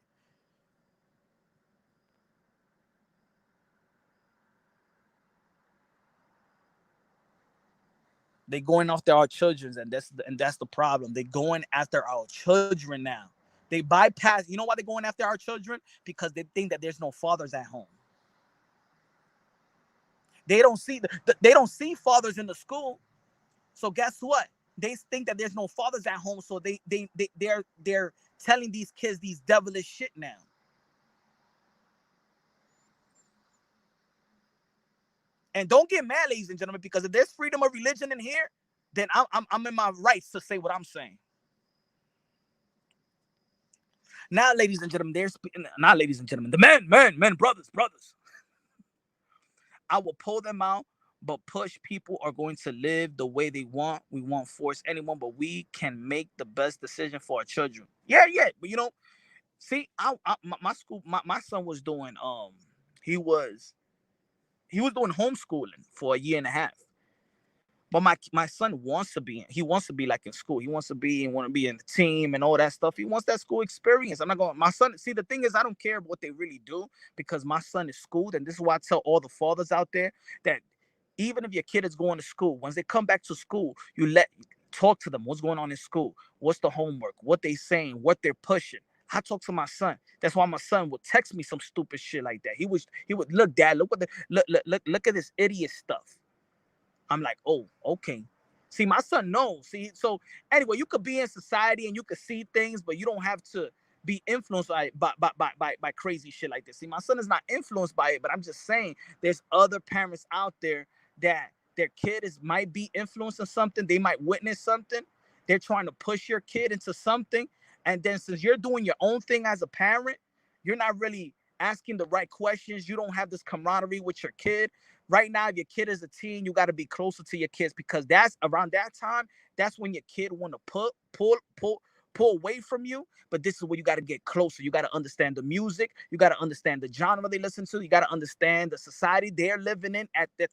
They going after our children, and that's the problem. They going after our children now. They bypass. You know why they're going after our children? Because they think that there's no fathers at home. They don't see fathers in the school. So guess what? They think that there's no fathers at home. So they're telling these kids these devilish shit now. And don't get mad, ladies and gentlemen, because if there's freedom of religion in here, then I'm in my rights to say what I'm saying. Now, ladies and gentlemen, there's not ladies and gentlemen, the men, brothers. I will pull them out, but push people are going to live the way they want. We won't force anyone, but we can make the best decision for our children. Yeah, yeah. But see, my school, my son was doing he was doing homeschooling for a year and a half. But my son wants to be he wants to be like in school. He wants to be and want to be in the team and all that stuff. He wants that school experience. I'm not going my son. See, the thing is, I don't care what they really do because my son is schooled. And this is why I tell all the fathers out there that even if your kid is going to school, once they come back to school, talk to them. What's going on in school? What's the homework? What they saying? What they're pushing? I talk to my son. That's why my son would text me some stupid shit like that. He would look, Dad, look what look at this idiot stuff. I'm like, oh, okay. See, my son knows. See, so anyway, you could be in society and you could see things, but you don't have to be influenced by crazy shit like this. See, my son is not influenced by it, but I'm just saying there's other parents out there that their kid might be influencing something, they might witness something, They're trying to push your kid into something. And then since you're doing your own thing as a parent, you're not really asking the right questions. You don't have this camaraderie with your kid. Right now, if your kid is a teen, you got to be closer to your kids, because that's around that time. That's when your kid want to pull away from you. But this is where you got to get closer. You got to understand the music. You got to understand the genre they listen to. You got to understand the society they're living in at the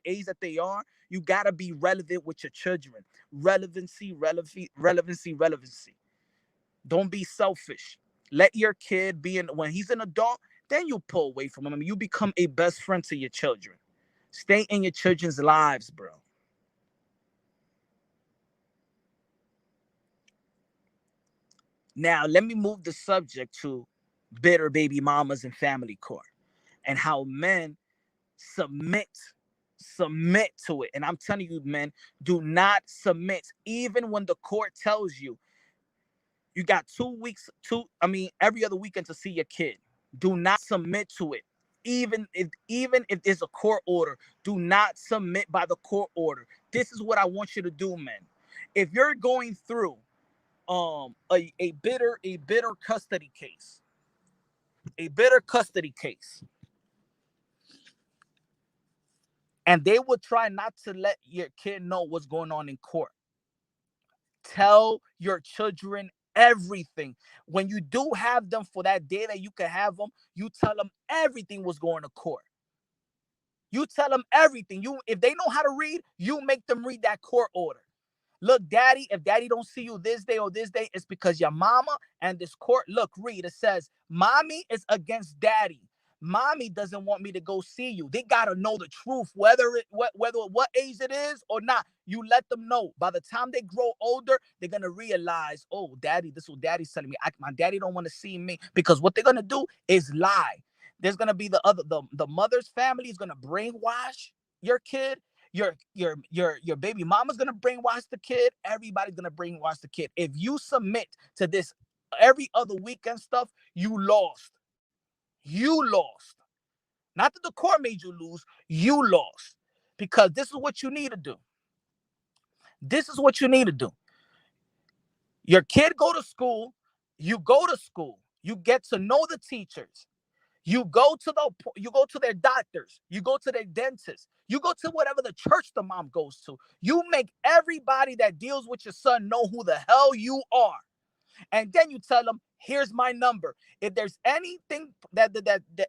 age that they are. You got to be relevant with your children. Relevancy. Don't be selfish. Let your kid be in, when he's an adult, then you pull away from him. You become a best friend to your children. Stay in your children's lives, bro. Now, let me move the subject to bitter baby mamas and family court, and how men submit to it. And I'm telling you, men, do not submit. Even when the court tells you you got 2 weeks, every other weekend to see your kid, do not submit to it. Even if there's a court order, do not submit by the court order. This is what I want you to do, men. If you're going through a bitter custody case, and they would try not to let your kid know what's going on in court, tell your children everything. When you do have them for that day that you can have them, you tell them everything was going to court. You tell them everything. If they know how to read, you make them read that court order. Look, daddy, if daddy don't see you this day or this day, it's because your mama and this court, look, read, it says, mommy is against daddy. Mommy doesn't want me to go see you. They got to know the truth, whether what age it is or not. You let them know. By the time they grow older, they're going to realize, oh, daddy, this is what daddy's telling me. My daddy don't want to see me, because what they're going to do is lie. There's going to be the mother's family is going to brainwash your kid. Your baby mama's gonna brainwash the kid. Everybody's gonna brainwash the kid. If you submit to this every other weekend stuff, you lost. You lost. Not that the court made you lose. You lost, because this is what you need to do. This is what you need to do. Your kid go to school. You go to school. You get to know the teachers. You go to their doctors. You go to their dentists. You go to whatever the church the mom goes to. You make everybody that deals with your son know who the hell you are. And then you tell them, here's my number. If there's anything that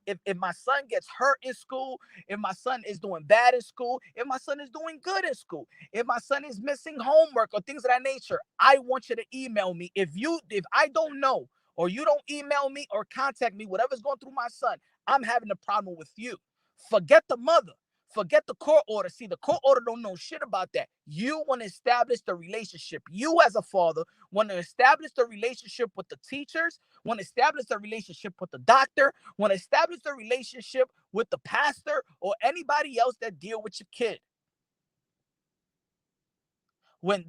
if my son gets hurt in school, if my son is doing bad in school, if my son is doing good in school, if my son is missing homework or things of that nature, I want you to email me. If I don't know, or you don't email me or contact me, whatever's going through my son, I'm having a problem with you. Forget the mother. Forget the court order. See, the court order don't know shit about that. You want to establish the relationship. You as a father want to establish the relationship with the teachers, want to establish the relationship with the doctor, want to establish the relationship with the pastor or anybody else that deal with your kid. When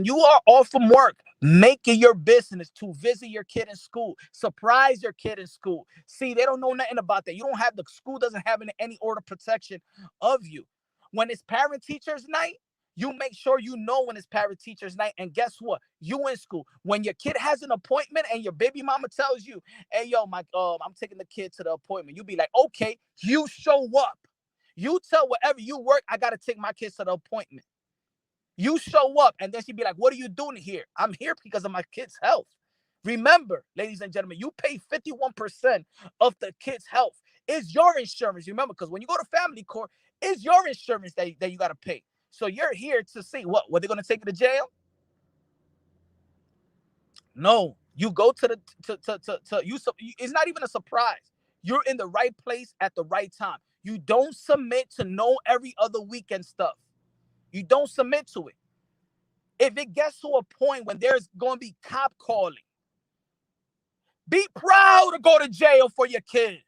you are off from work, make it your business to visit your kid in school, surprise your kid in school. See, they don't know nothing about that. The school doesn't have any order protection of you. When it's parent teachers night, you make sure you know when it's parent teachers night. And guess what? You in school. When your kid has an appointment and your baby mama tells you, hey, yo, I'm taking the kid to the appointment. You be like, okay, you show up. You tell wherever you work, I got to take my kids to the appointment. You show up, and then she'd be like, what are you doing here? I'm here because of my kid's health. Remember, ladies and gentlemen, you pay 51% of the kid's health. Is your insurance. Remember, because when you go to family court, it's your insurance that you got to pay. So you're here to see what they're going to take you to jail? No, you go to it's not even a surprise. You're in the right place at the right time. You don't submit to no every other weekend stuff. You don't submit to it. If it gets to a point when there's going to be cop calling, be proud to go to jail for your kid.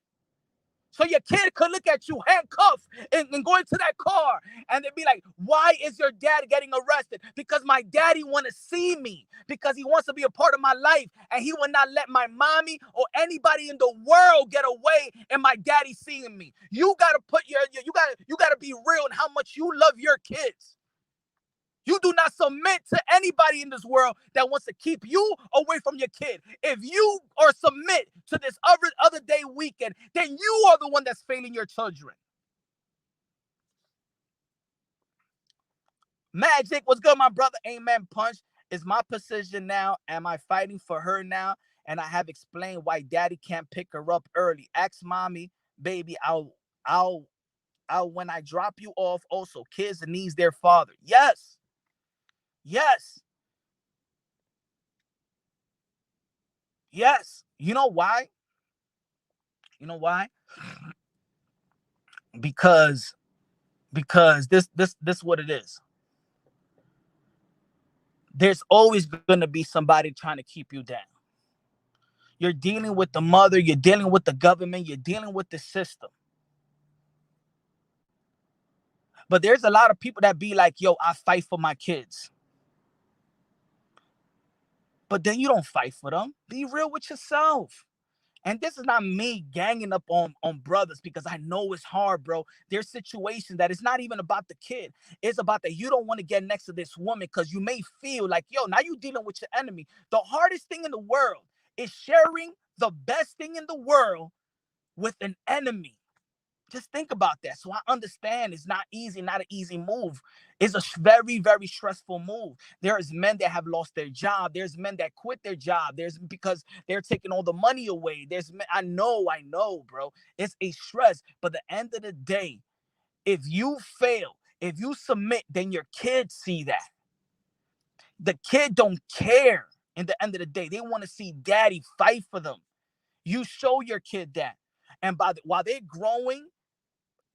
So your kid could look at you handcuffed and go into that car and they'd be like, why is your dad getting arrested? Because my daddy want to see me, because he wants to be a part of my life, and he will not let my mommy or anybody in the world get away and my daddy seeing me. You got to put you got to be real in how much you love your kids. You do not submit to anybody in this world that wants to keep you away from your kid. If you are submit to this other day weekend, then you are the one that's failing your children. Magic, what's good, my brother? Amen. Punch. Is my position now? Am I fighting for her now? And I have explained why daddy can't pick her up early. Ask mommy, baby, I'll when I drop you off. Also, kids needs their father. Yes. Yes. Yes. You know why? You know why? Because this what it is. There's always going to be somebody trying to keep you down. You're dealing with the mother, you're dealing with the government, you're dealing with the system. But there's a lot of people that be like, yo, I fight for my kids. But then you don't fight for them. Be real with yourself. And this is not me ganging up on brothers, because I know it's hard, bro. There's situations that it's not even about the kid. It's about that you don't want to get next to this woman because you may feel like, yo, now you dealing with your enemy. The hardest thing in the world is sharing the best thing in the world with an enemy. Just think about that. So I understand it's not easy, not an easy move. It's a very, very stressful move. There's men that have lost their job. There's men that quit their job. There's because they're taking all the money away. There's men, I know, bro. It's a stress. But at the end of the day, if you fail, if you submit, then your kids see that. The kid don't care. In the end of the day, they want to see daddy fight for them. You show your kid that. And while they're growing,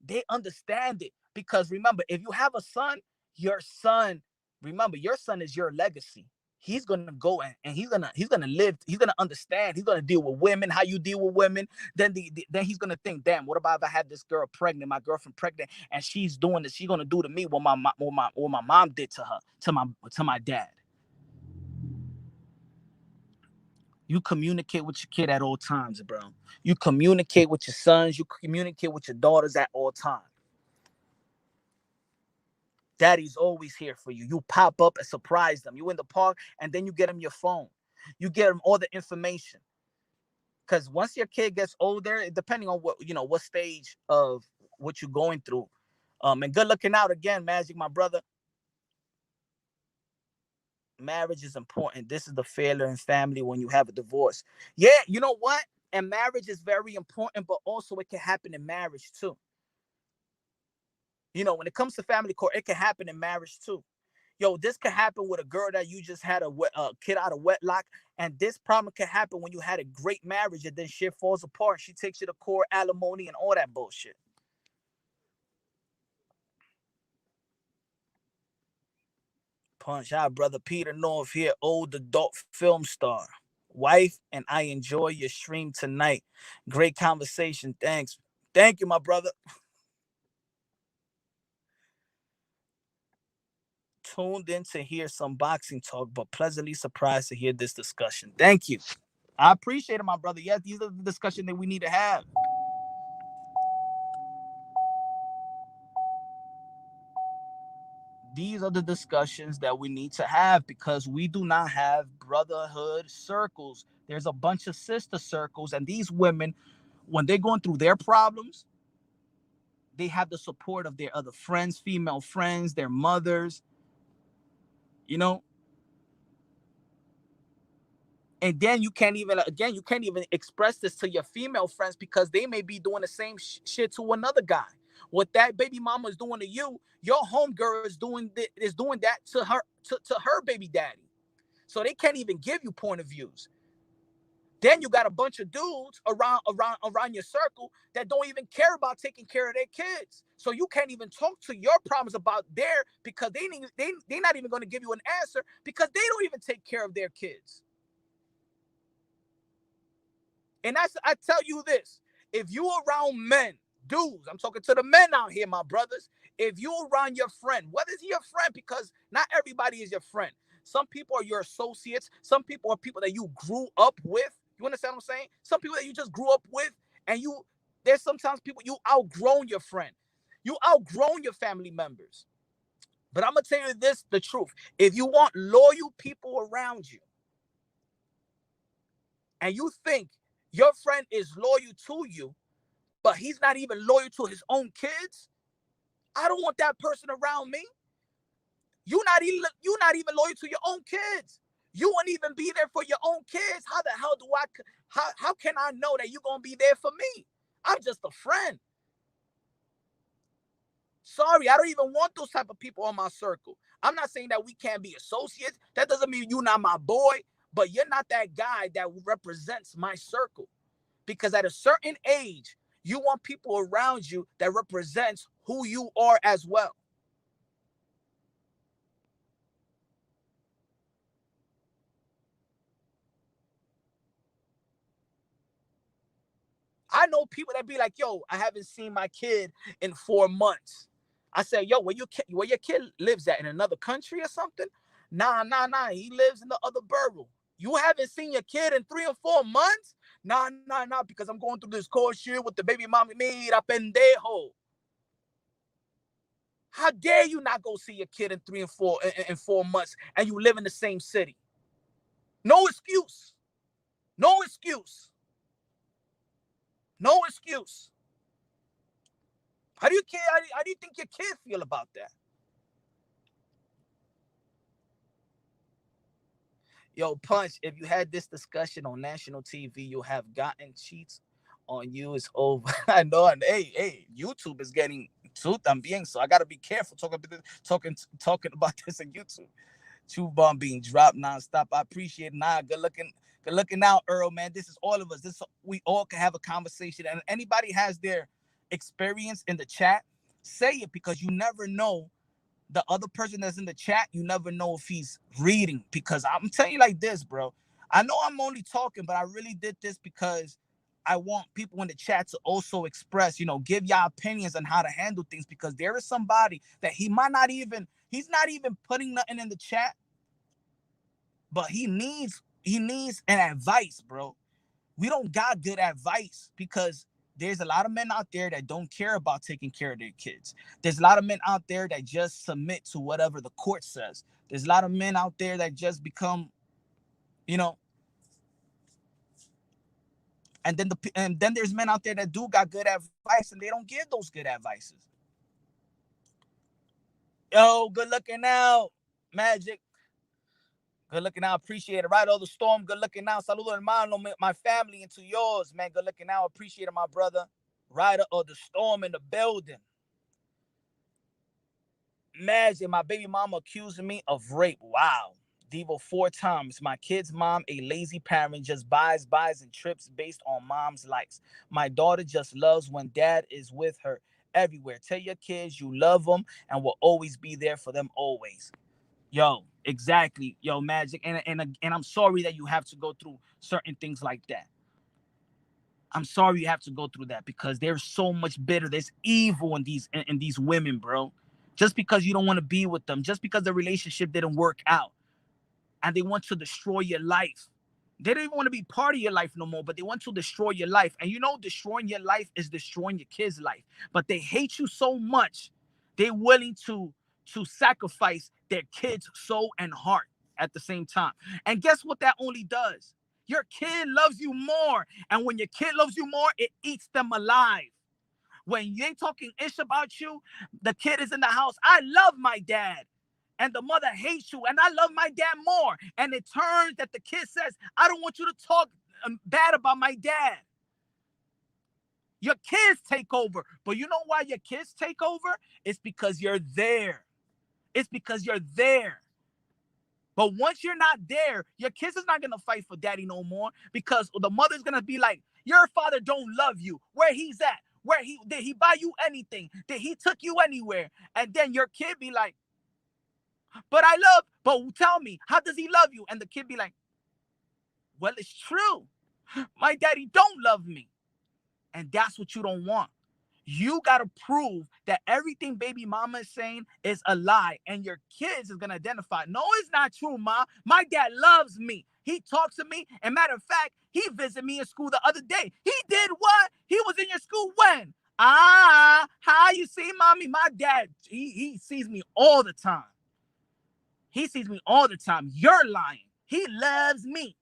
they understand it. Because remember, if you have a son, your son, remember, your son is your legacy. He's gonna go and he's gonna live, he's gonna understand, he's gonna deal with women, how you deal with women. Then he's gonna think, damn, what about if I had this girl pregnant, my girlfriend pregnant, and she's doing this, she's gonna do to me what my mom did to her, to my dad. You communicate with your kid at all times, bro. You communicate with your sons, you communicate with your daughters at all times. Daddy's always here for you. You pop up and surprise them. You in the park and then you get them your phone. You get them all the information. Because once your kid gets older, depending on what stage of what you're going through, and good looking out again, Magic, my brother. Marriage is important. This is the failure in family when you have a divorce. Yeah, you know what? And marriage is very important, but also it can happen in marriage too. When it comes to family court, it can happen in marriage too. Yo, this could happen with a girl that you just had a kid out of wedlock, and this problem can happen when you had a great marriage and then shit falls apart. She takes you to court, alimony, and all that bullshit. Punch out, brother Peter North here, old adult film star. Wife, and I enjoy your stream tonight. Great conversation. Thanks. Thank you, my brother. Tuned in to hear some boxing talk, but pleasantly surprised to hear this discussion. Thank you. I appreciate it, my brother. Yes, these are the discussions that we need to have. These are the discussions that we need to have because we do not have brotherhood circles. There's a bunch of sister circles, and these women, when they're going through their problems, they have the support of their other friends, female friends, their mothers, you know. And then you can't even express this to your female friends because they may be doing the same shit to another guy. What that baby mama is doing to you, your homegirl is doing that to her baby daddy. So they can't even give you point of views. Then you got a bunch of dudes around your circle that don't even care about taking care of their kids. So you can't even talk to your problems about their because they're not even going to give you an answer because they don't even take care of their kids. And I tell you this, if you around men, dudes, I'm talking to the men out here, my brothers. If you around your friend, whether it's your friend, because not everybody is your friend. Some people are your associates. Some people are people that you grew up with. You understand what I'm saying? Some people that you just grew up with, and there's sometimes people you outgrown your friend. You outgrown your family members. But I'm going to tell you this, the truth. If you want loyal people around you, and you think your friend is loyal to you, but he's not even loyal to his own kids, I don't want that person around me. You're not even loyal to your own kids. You won't even be there for your own kids. How the hell do how can I know that you're going to be there for me? I'm just a friend. Sorry, I don't even want those type of people on my circle. I'm not saying that we can't be associates. That doesn't mean you're not my boy, but you're not that guy that represents my circle. Because at a certain age, you want people around you that represents who you are as well. I know people that be like, yo, I haven't seen my kid in 4 months. I say, yo, where your kid lives at, in another country or something? Nah. He lives in the other borough. You haven't seen your kid in 3 or 4 months? Nah, because I'm going through this course year with the baby mama. Mira pendejo. How dare you not go see your kid in 4 months and you live in the same city? No excuse. No excuse. No excuse. How do you care? How do you think your kid feel about that? Yo, Punch, if you had this discussion on national TV, you have gotten cheats on you. It's over. I know. And hey, YouTube is getting too también, so I gotta be careful talking about this on YouTube. Chew bomb being dropped nonstop. I appreciate it. Nah, good looking out, Earl, man. This is all of us. We all can have a conversation. And anybody has their experience in the chat, say it, because you never know the other person that's in the chat. You never know if he's reading, because I'm telling you like this, bro. I know I'm only talking, but I really did this because I want people in the chat to also express, give y'all opinions on how to handle things, because there is somebody that he's not even putting nothing in the chat, but he needs an advice, bro. We don't got good advice, because there's a lot of men out there that don't care about taking care of their kids. There's a lot of men out there that just submit to whatever the court says. There's a lot of men out there that just become, and then there's men out there that do got good advice and they don't give those good advices. Yo, good looking out, Magic. Good looking out. Appreciate it. Right on the storm. Good looking out. Saludo hermano, my family, into yours, man. Good looking out. Appreciate it, my brother. Rider of the storm in the building. Magic, my baby mama accusing me of rape. Wow. Devo 4 times. My kid's mom, a lazy parent, just buys and trips based on mom's likes. My daughter just loves when dad is with her everywhere. Tell your kids you love them and will always be there for them always. Yo, exactly. Yo, Magic. And I'm sorry that you have to go through certain things like that. I'm sorry you have to go through that, because there's so much bitter. There's evil in these women, bro. Just because you don't want to be with them, just because the relationship didn't work out, and they want to destroy your life. They don't even want to be part of your life no more, but they want to destroy your life. And destroying your life is destroying your kid's life. But they hate you so much, they're willing to sacrifice their kids' soul and heart at the same time. And guess what that only does? Your kid loves you more. And when your kid loves you more, it eats them alive. When you ain't talking ish about you, the kid is in the house. I love my dad. And the mother hates you, and I love my dad more. And it turns that the kid says, I don't want you to talk bad about my dad. Your kids take over. But you know why your kids take over? It's because you're there. It's because you're there. But once you're not there, your kids is not going to fight for daddy no more, because the mother's going to be like, your father don't love you. Where he's at? Did he buy you anything? Did he took you anywhere? And then your kid be like, but tell me, how does he love you? And the kid be like, well, it's true. My daddy don't love me. And that's what you don't want. You got to prove that everything baby mama is saying is a lie, and your kids is going to identify, no, it's not true, ma. My dad loves me. He talks to me. And matter of fact, he visited me in school the other day. He did what? He was in your school when? How you see, mommy, my dad, he sees me all the time. He sees me all the time. You're lying. He loves me.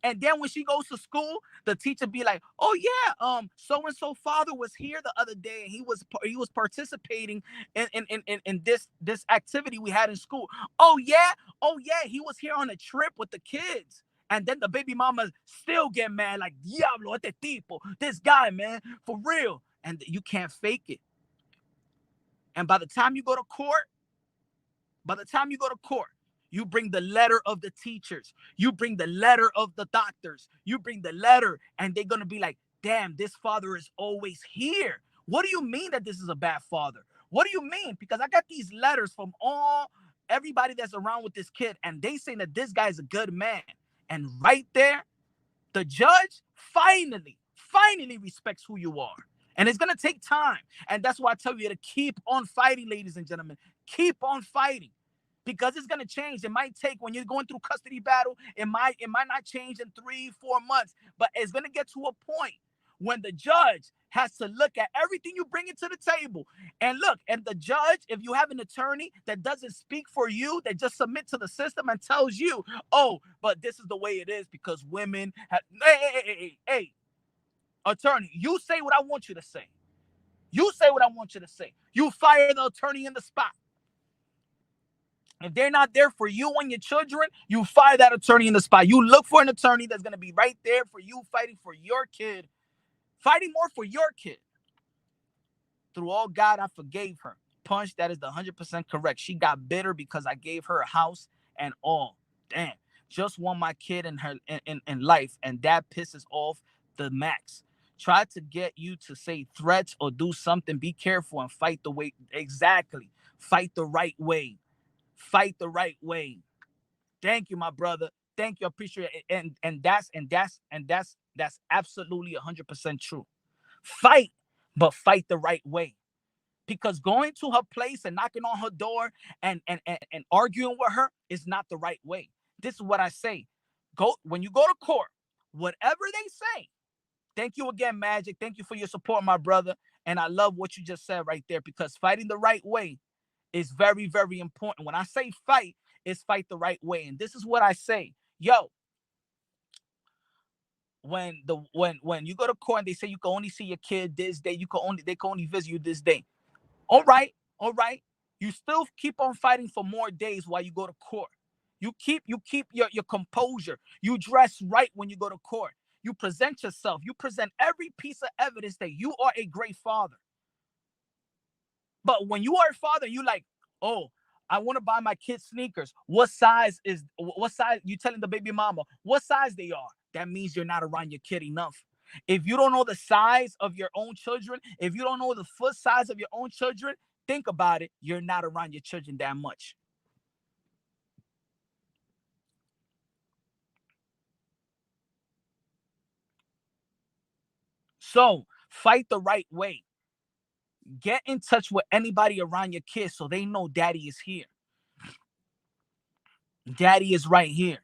And then when she goes to school, the teacher be like, "Oh yeah, so and so father was here the other day, and he was participating in this activity we had in school. Oh yeah, he was here on a trip with the kids." And then the baby mama still get mad, like, "Diablo, este tipo, this guy, man, for real." And you can't fake it. And by the time you go to court, you bring the letter of the teachers. You bring the letter of the doctors. You bring the letter, and they're going to be like, "Damn, this father is always here. What do you mean that this is a bad father? What do you mean? Because I got these letters from everybody that's around with this kid, and they saying that this guy is a good man." And right there, the judge finally respects who you are. And it's going to take time. And that's why I tell you to keep on fighting, ladies and gentlemen. Keep on fighting. Because it's going to change. It might take, when you're going through custody battle, it might not change in 3-4 months. But it's going to get to a point when the judge has to look at everything you bring into the table. And look, and the judge, if you have an attorney that doesn't speak for you, that just submit to the system and tells you, "Oh, but this is the way it is because women have..." Hey, attorney, you say what I want you to say. You say what I want you to say. You fire the attorney in the spot. If they're not there for you and your children, you fire that attorney in the spot. You look for an attorney that's going to be right there for you, fighting for your kid, fighting more for your kid. Through all God, I forgave her. Punch, that is the 100% correct. She got bitter because I gave her a house and all. Damn. Just want my kid in her in life, and that pisses off the max. Try to get you to say threats or do something. Be careful and fight the way. Exactly. Fight the right way. Fight the right way. Thank you, my brother. Thank you. I appreciate it. That's absolutely 100% true. Fight, but fight the right way. Because going to her place and knocking on her door and arguing with her is not the right way. This is what I say. Go when you go to court, whatever they say. Thank you again, Magic. Thank you for your support, my brother. And I love what you just said right there, because fighting the right way is very, very important. When I say fight, it's fight the right way. And this is what I say. Yo, when you go to court and they say you can only see your kid this day, they can only visit you this day. All right. You still keep on fighting for more days while you go to court. You keep your composure. You dress right when you go to court. You present yourself. You present every piece of evidence that you are a great father. But when you are a father, you like, "Oh, I want to buy my kids sneakers. What size? You telling the baby mama what size they are? That means you're not around your kid enough. If you don't know the size of your own children, if you don't know the foot size of your own children, think about it. You're not around your children that much. So fight the right way. Get in touch with anybody around your kids so they know daddy is here. Daddy is right here.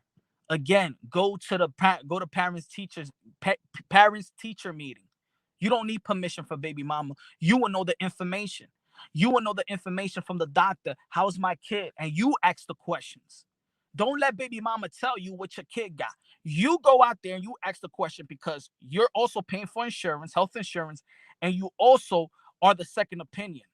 Again, go to parents teacher meeting. You don't need permission for baby mama. You will know the information. You will know the information from the doctor. How's my kid? And you ask the questions. Don't let baby mama tell you what your kid got. You go out there and you ask the question, because you're also paying for insurance, health insurance, and you also are the second opinion.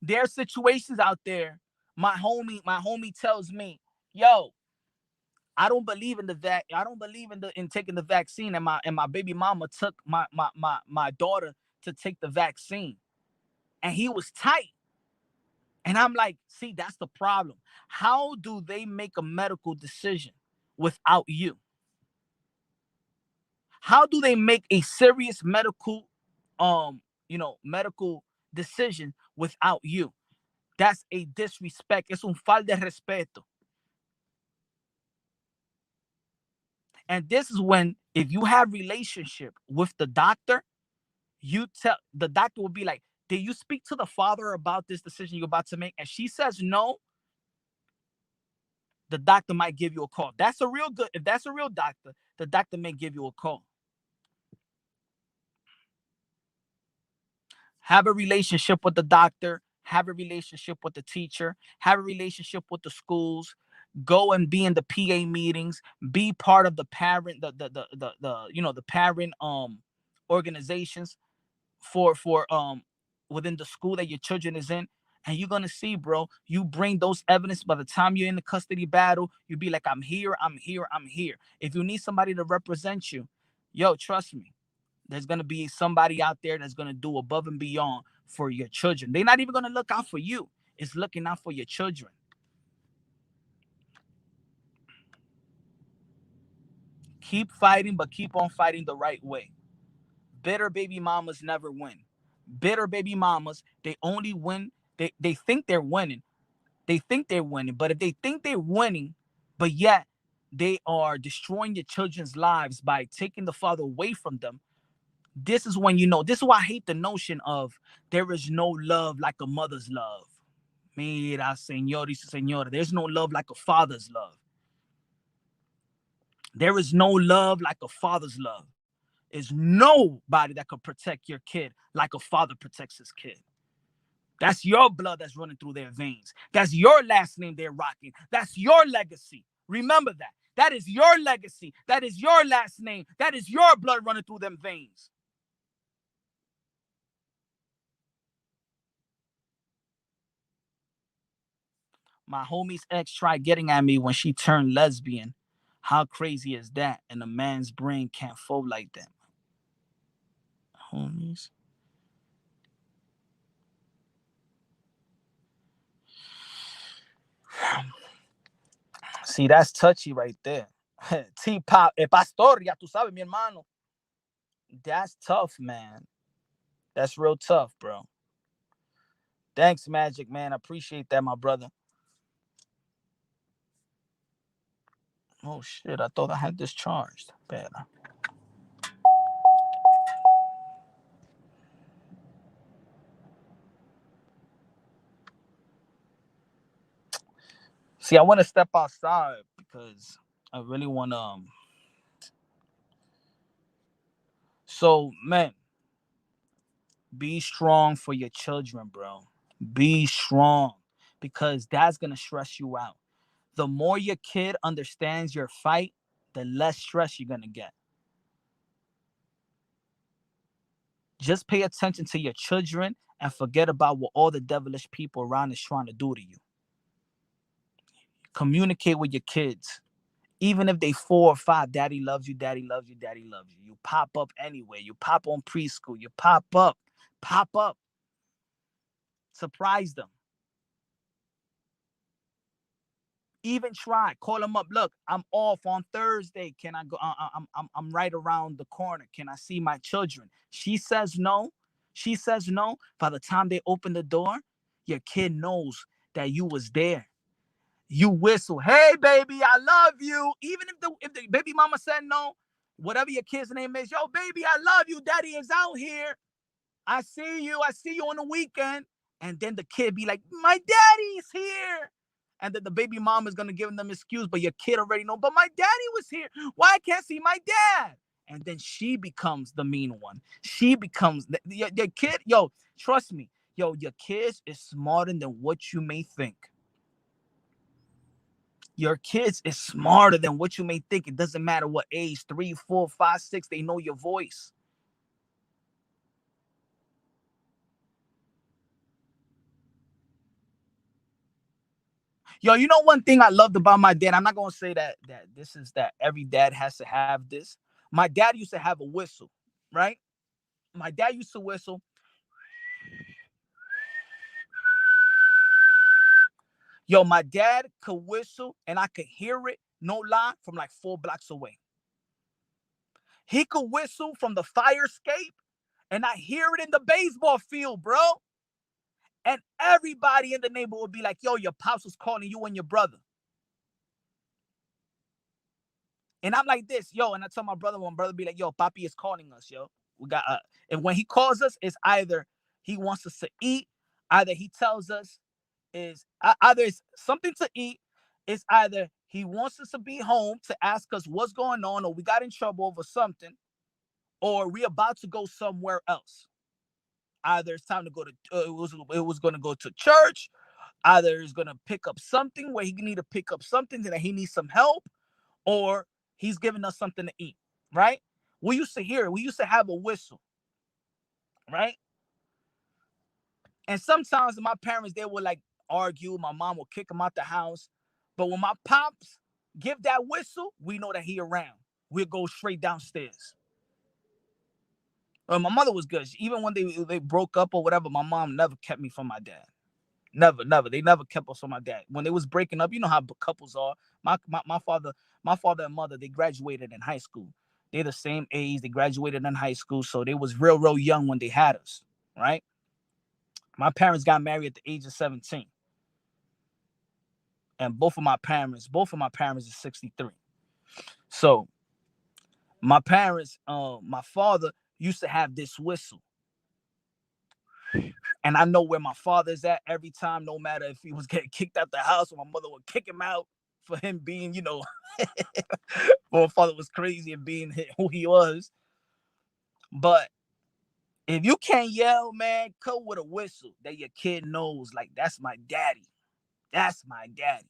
There are situations out there. My homie tells me, "Yo, I don't believe in I don't believe in taking the vaccine." And my baby mama took my daughter to take the vaccine, and he was tight. And I'm like, see, that's the problem. How do they make a medical decision without you? How do they make a serious medical decision without you? That's a disrespect. Es un falta de respeto. And this is when, if you have relationship with the doctor, the doctor will be like, "Did you speak to the father about this decision you're about to make?" And she says no. the doctor might give you a call. That's a real good. If that's a real doctor, the doctor may give you a call. Have a relationship with the doctor. Have a relationship with the teacher. Have a relationship with the schools. Go and be in the PA meetings. Be part of the parent, the parent organizations for within the school that your children is in. And you're gonna see, bro, you bring those evidence. By the time you're in the custody battle, you be like, I'm here, I'm here, I'm here. If you need somebody to represent you, yo, trust me, there's gonna be somebody out there that's gonna do above and beyond for your children. They're not even gonna look out for you. It's looking out for your children. Keep fighting, but keep on fighting the right way. Bitter baby mamas never win. Bitter baby mamas, they only win. They think they're winning. They think they're winning. But if they think they're winning, but yet they are destroying your children's lives by taking the father away from them, this is when you know. This is why I hate the notion of there is no love like a mother's love. Mira, señor y señora. There's no love like a father's love. There is no love like a father's love. There's nobody that could protect your kid like a father protects his kid. That's your blood that's running through their veins. That's your last name they're rocking. That's your legacy. Remember that. That is your legacy. That is your last name. That is your blood running through them veins. My homie's ex tried getting at me when she turned lesbian. How crazy is that? And a man's brain can't fold like that. Homies. See, that's touchy right there. T-Pop, pastor, ya tú sabes, mi hermano. That's tough, man. That's real tough, bro. Thanks, Magic, man. I appreciate that, my brother. Oh, shit. I thought I had this charged. Better. See, I want to step outside because I really want to. So, man, be strong for your children, bro. Be strong because that's going to stress you out. The more your kid understands your fight, the less stress you're going to get. Just pay attention to your children and forget about what all the devilish people around is trying to do to you. Communicate with your kids. Even if they 4 or 5, daddy loves you, daddy loves you, daddy loves you. You pop up anyway. You pop on preschool. You pop up. Pop up. Surprise them. Even try. Call them up. Look, I'm off on Thursday. Can I go? I'm right around the corner. Can I see my children? She says no. She says no. By the time they open the door, your kid knows that you was there. You whistle, hey baby, I love you. Even if the baby mama said no, whatever your kid's name is, yo baby, I love you. Daddy is out here. I see you. I see you on the weekend. And then the kid be like, my daddy's here. And then the baby mom is gonna give them excuse, but your kid already know. But my daddy was here. Why I can't see my dad? And then she becomes the mean one. She becomes your kid. Yo, trust me. Yo, your kids is smarter than what you may think. Your kids is smarter than what you may think. It doesn't matter what age, 3, 4, 5, 6, they know your voice. Yo, you know one thing I loved about my dad? I'm not gonna say that this is that every dad has to have this. My dad used to have a whistle, right? My dad used to whistle. Yo, my dad could whistle and I could hear it, no lie, from like 4 blocks away. He could whistle from the fire escape and I hear it in the baseball field, bro. And everybody in the neighborhood would be like, yo, your pops was calling you and your brother. And I'm like this, yo, and I tell my brother, one brother be like, yo, Papi is calling us, yo. We got and when he calls us, it's either he wants us to eat, either he tells us is either it's something to eat, It's either he wants us to be home to ask us what's going on, or we got in trouble over something, or we about to go somewhere else. Either it's time to go to, it was going to go to church. Either he's going to pick up something where he need to pick up something that he needs some help, or he's giving us something to eat, right? We used to hear it. We used to have a whistle, right? And sometimes my parents, they would like argue. My mom would kick him out the house. But when my pops give that whistle, we know that he around. We'll go straight downstairs. My mother was good. Even when they broke up or whatever, my mom never kept me from my dad. Never, never. They never kept us from my dad. When they was breaking up, you know how couples are. My father and mother, they graduated in high school. They're the same age. They graduated in high school, so they was real young when they had us, right? My parents got married at the age of 17. And both of my parents are 63. So my parents, my father used to have this whistle. And I know where my father's at every time, no matter if he was getting kicked out the house, or my mother would kick him out for him being, my father was crazy and being who he was. But if you can't yell, man, come with a whistle that your kid knows, like, that's my daddy. That's my daddy.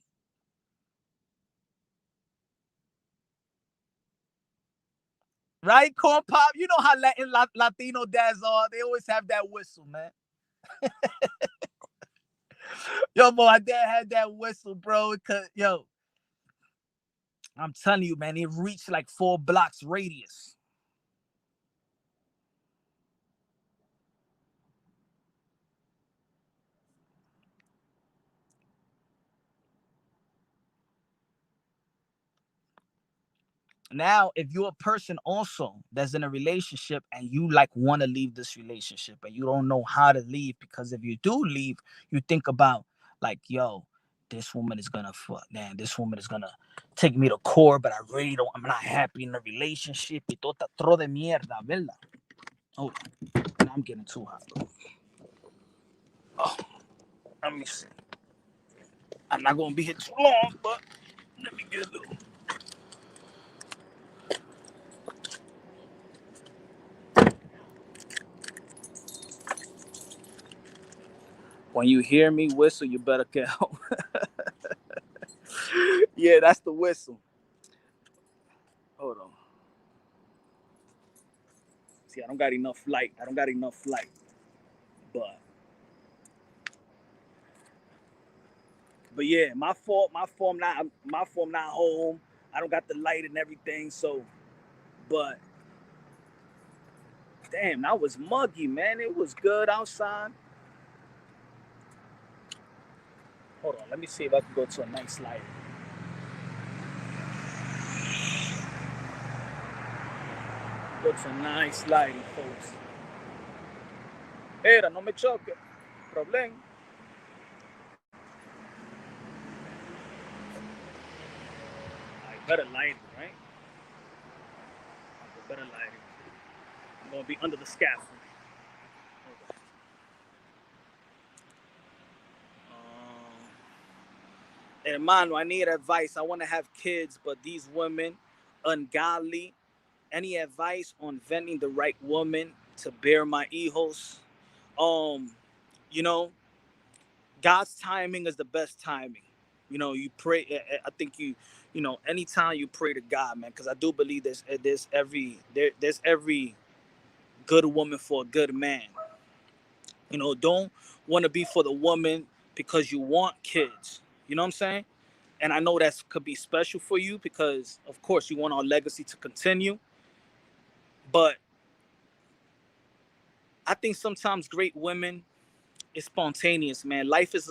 Right, Corn Pop? You know how Latino dads are. They always have that whistle, man. Yo, boy, my dad had that whistle, bro. Cause, yo, I'm telling you, man, it reached like 4 blocks radius. Now, if you're a person also that's in a relationship and you like want to leave this relationship and you don't know how to leave, because if you do leave, you think about like, yo, this woman is gonna fuck, man. This woman is gonna take me to court, but I'm not happy in the relationship. Y tota tro de mierda, ¿verdad? Oh, now I'm getting too hot, bro. Oh, let me see. I'm not gonna be here too long, but let me get a little. When you hear me whistle, you better get out. Yeah, that's the whistle. Hold on. See, I don't got enough light. But yeah, my fault. My fault. I'm not home. I don't got the light and everything. So, but damn, that was muggy, man. It was good outside. Hold on. Let me see if I can go to a nice light. Go to a nice lighting, folks. Era, no me choque. Problem. I better light it, right? Better light it. I'm gonna be under the scaffold. Hermano, I need advice. I want to have kids, but these women, ungodly. Any advice on vending the right woman to bear my hijos? Um, you know, God's timing is the best timing. You pray. I think anytime you pray to God, man, because I do believe there's every good woman for a good man. Don't want to be for the woman because you want kids. You know what I'm saying? And I know that could be special for you because, of course, you want our legacy to continue. But I think sometimes great women is spontaneous, man. Life is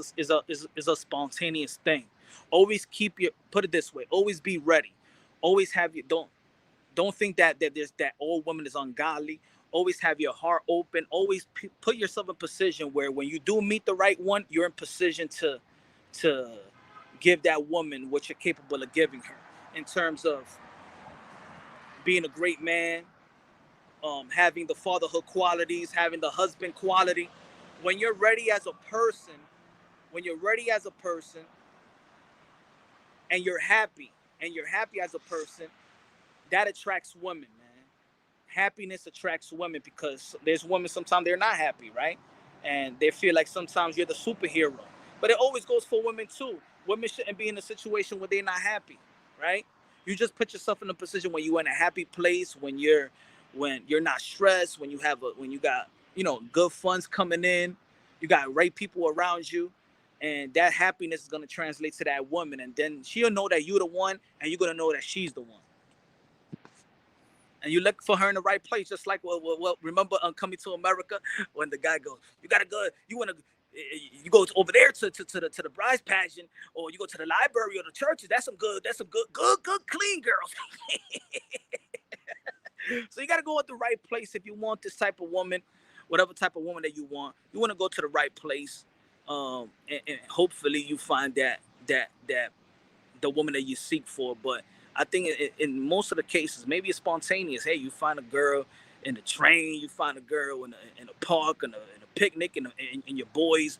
a spontaneous thing. Always put it this way. Always be ready. Always have your don't think that there's that old woman is ungodly. Always have your heart open. Always put yourself in position where when you do meet the right one, you're in position to give that woman what you're capable of giving her in terms of being a great man, having the fatherhood qualities, having the husband quality. When you're ready as a person, when you're ready as a person, and you're happy as a person, that attracts women, man. Happiness attracts women because there's women sometimes they're not happy, right? And they feel like sometimes you're the superhero. But it always goes for women too. Women shouldn't be in a situation where they're not happy, right? You just put yourself in a position when you're in a happy place, when you're not stressed, when you have when you got, good funds coming in, you got right people around you, and that happiness is gonna translate to that woman, and then she'll know that you're the one, and you're gonna know that she's the one. And you look for her in the right place, just like remember Coming to America, when the guy goes, you gotta go, you go over there to the bride's pageant, or you go to the library or the churches. That's some good clean girls. So you gotta go at the right place if you want this type of woman, whatever type of woman that you want. You want to go to the right place, and hopefully you find that the woman that you seek for. But I think in most of the cases, maybe it's spontaneous. Hey, you find a girl in the train, you find a girl in a park, in a picnic, in your boys'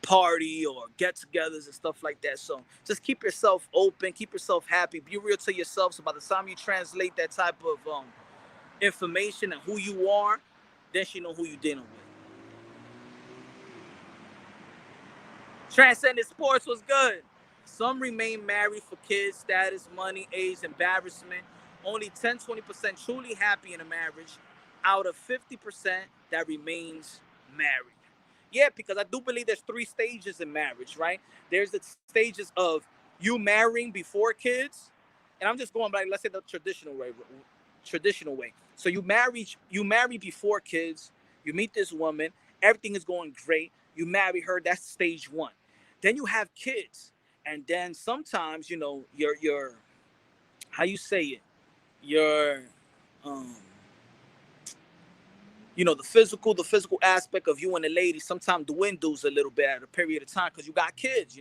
party or get-togethers and stuff like that. So just keep yourself open, keep yourself happy, be real to yourself. So by the time you translate that type of information and who you are, then she know who you're dealing with. Transcendent Sports was good. Some remain married for kids, status, money, age, embarrassment. Only 10-20% truly happy in a marriage out of 50% that remains married. Yeah, because I do believe there's 3 stages in marriage, right? There's the stages of you marrying before kids, and I'm just going by, let's say, the traditional way. So you marry before kids. You meet this woman, everything is going great. You marry her. That's stage 1. Then you have kids, and then sometimes your how you say it, your um the physical aspect of you and the lady sometimes dwindles a little bit at a period of time because you got kids.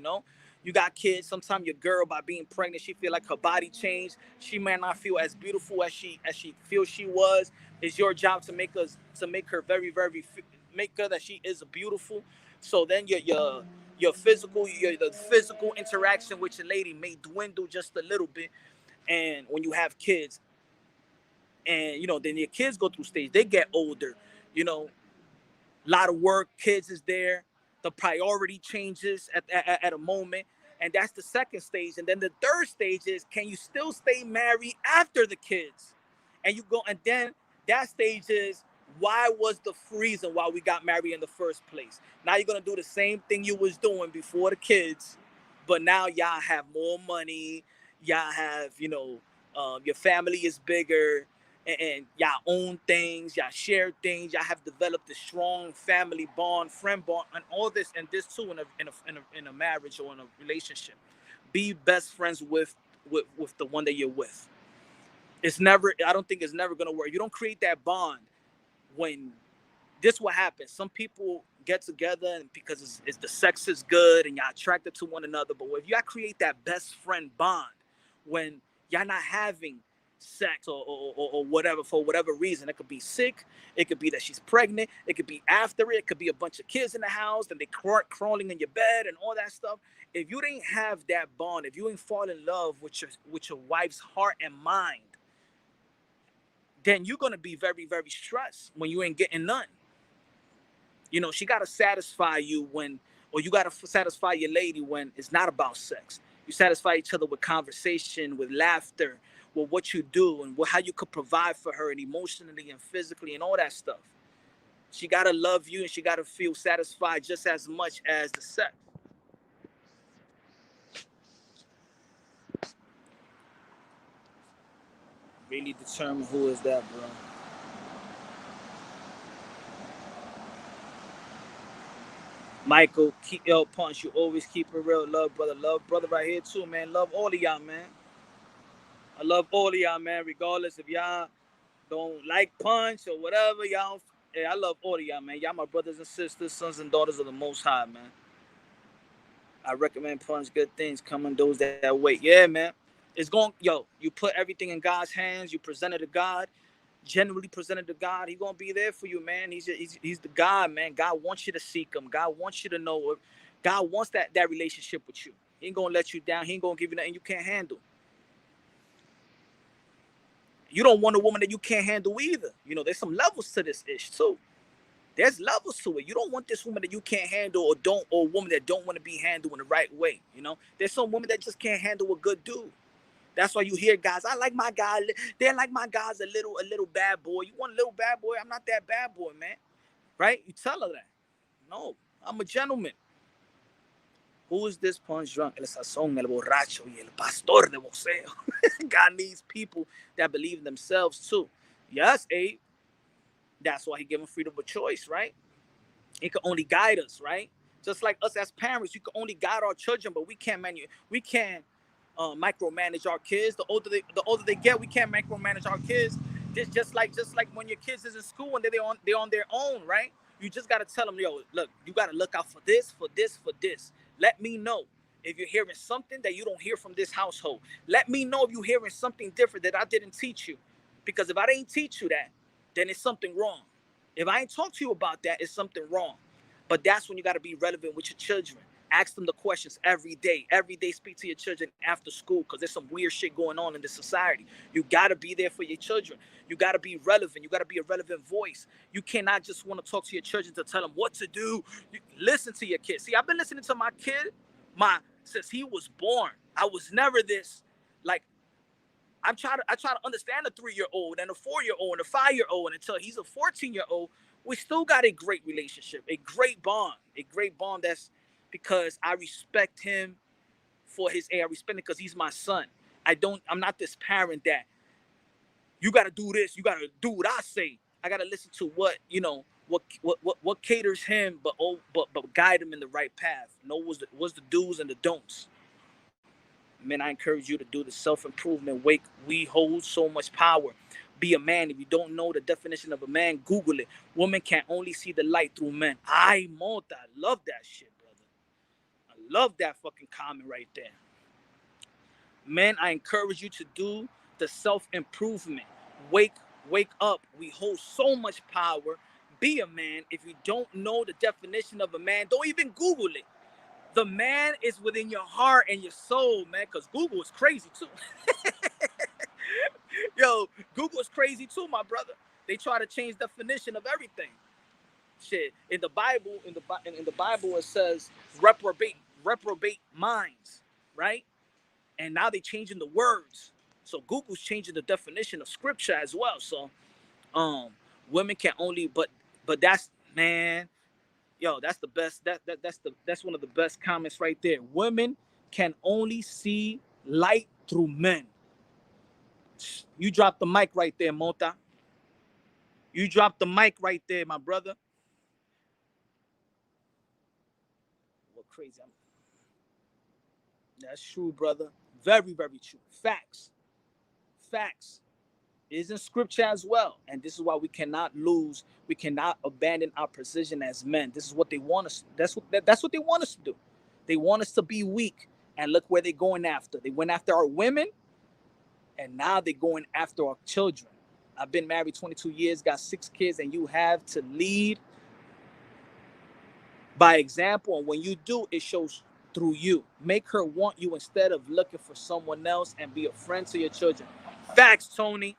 Sometimes your girl, by being pregnant, she feel like her body changed. She might not feel as beautiful as she feels she was. It's your job to make her very, very, make her that she is beautiful. So then the physical interaction with your lady may dwindle just a little bit. And when you have kids, and then your kids go through stage, they get older, a lot of work, kids is there, the priority changes at a moment, and that's the second stage. And then the third stage is, can you still stay married after the kids? And then that stage is, why was the reason why we got married in the first place? Now you're gonna do the same thing you was doing before the kids, but now y'all have more money, y'all have, your family is bigger, and y'all own things, y'all share things, y'all have developed a strong family bond, friend bond, and all this, and this too in a marriage or in a relationship. Be best friends with the one that you're with. I don't think it's never gonna work. You don't create that bond when this what happens. Some people get together and because it's the sex is good and y'all attracted to one another. But if y'all create that best friend bond when y'all not having sex or whatever, for whatever reason, it could be sick, it could be that she's pregnant, it could be after it could be a bunch of kids in the house and they crawling in your bed and all that stuff. If you didn't have that bond, if you ain't fall in love with your wife's heart and mind, then you're gonna be very, very stressed when you ain't getting none. She got to satisfy you or you got to satisfy your lady when it's not about sex. You satisfy each other with conversation, with laughter, with what you do and how you could provide for her, and emotionally and physically and all that stuff. She got to love you and she got to feel satisfied just as much as the sex. Really determine who is that, bro. Michael, Punch, you always keep it real. Love, brother. Love, brother, right here, too, man. Love all of y'all, man. I love all of y'all, man, regardless if y'all don't like Punch or whatever. Y'all, I love all of y'all, man. Y'all my brothers and sisters, sons and daughters of the Most High, man. I recommend Punch. Good things coming those that wait. Yeah, man. You put everything in God's hands. You present it to God. Genuinely presented to God. He's going to be there for you, man. He's the God, man. God wants you to seek him. God wants you to know. God wants that relationship with you. He ain't gonna let you down. He ain't gonna give you nothing you can't handle. You don't want a woman that you can't handle either. You know, there's some levels to this ish too. There's levels to it. You don't want this woman that you can't handle, or a woman that don't want to be handled in the right way. You know, there's some women that just can't handle a good dude. That's why you hear guys, I like my guy. They're like my guy's a little bad boy. You want a little bad boy? I'm not that bad boy, man. Right? You tell her that. No, I'm a gentleman. Who is this punch drunk? El sazón, el borracho, y el pastor de boxeo. God needs people that believe in themselves too. Yes, Abe. That's why he gave him freedom of choice, right? He can only guide us, right? Just like us as parents, you can only guide our children, but we can't micromanage our kids. The older they get, we can't micromanage our kids. Just like when your kids is in school and they're on their own, right? You just gotta tell them, yo, look, you gotta look out for this, for this, for this. Let me know if you're hearing something that you don't hear from this household. Let me know if you're hearing something different that I didn't teach you. Because if I didn't teach you that, then it's something wrong. If I ain't talk to you about that, it's something wrong. But that's when you got to be relevant with your children. Ask them the questions every day. Every day, speak to your children after school, because there's some weird shit going on in the society. You got to be there for your children. You got to be relevant. You got to be a relevant voice. You cannot just want to talk to your children to tell them what to do. You listen to your kid. See, I've been listening to my kid since he was born. I was never this, like, I try to understand a 3-year-old and a 4-year-old and a 5-year-old, and until he's a 14-year-old, we still got a great relationship, a great bond. That's because I respect him for his age. I respect him because he's my son. I'm not this parent that you got to do this, you got to do what I say. I got to listen to what caters him, but guide him in the right path. Know what's the do's and the don'ts. Man, I encourage you to do the self-improvement. We hold so much power. Be a man. If you don't know the definition of a man, Google it. Women can only see the light through men. I love that shit, brother. I love that fucking comment right there. Men, I encourage you to do the self-improvement. Wake up. We hold so much power. Be a man. If you don't know the definition of a man, don't even Google it. The man is within your heart and your soul, man, because Google is crazy too. Yo, Google is crazy too, my brother. They try to change definition of everything. Shit, in the Bible, it says reprobate minds, right? And now they changing the words. So Google's changing the definition of scripture as well. So, women can only, but that's, man. Yo, that's the best. That's one of the best comments right there. Women can only see light through men. You dropped the mic right there, Mota. You dropped the mic right there, my brother. What crazy? That's true, brother. Very, very true. Facts. It is in scripture as well. And this is why we cannot lose. We cannot abandon our position as men. This is what they want us. That's what they want us to do. They want us to be weak. And look where they're going after. They went after our women. And now they're going after our children. I've been married 22 years, got 6 kids, and you have to lead by example. And when you do, it shows through you. Make her want you instead of looking for someone else, and be a friend to your children. Facts, Tony.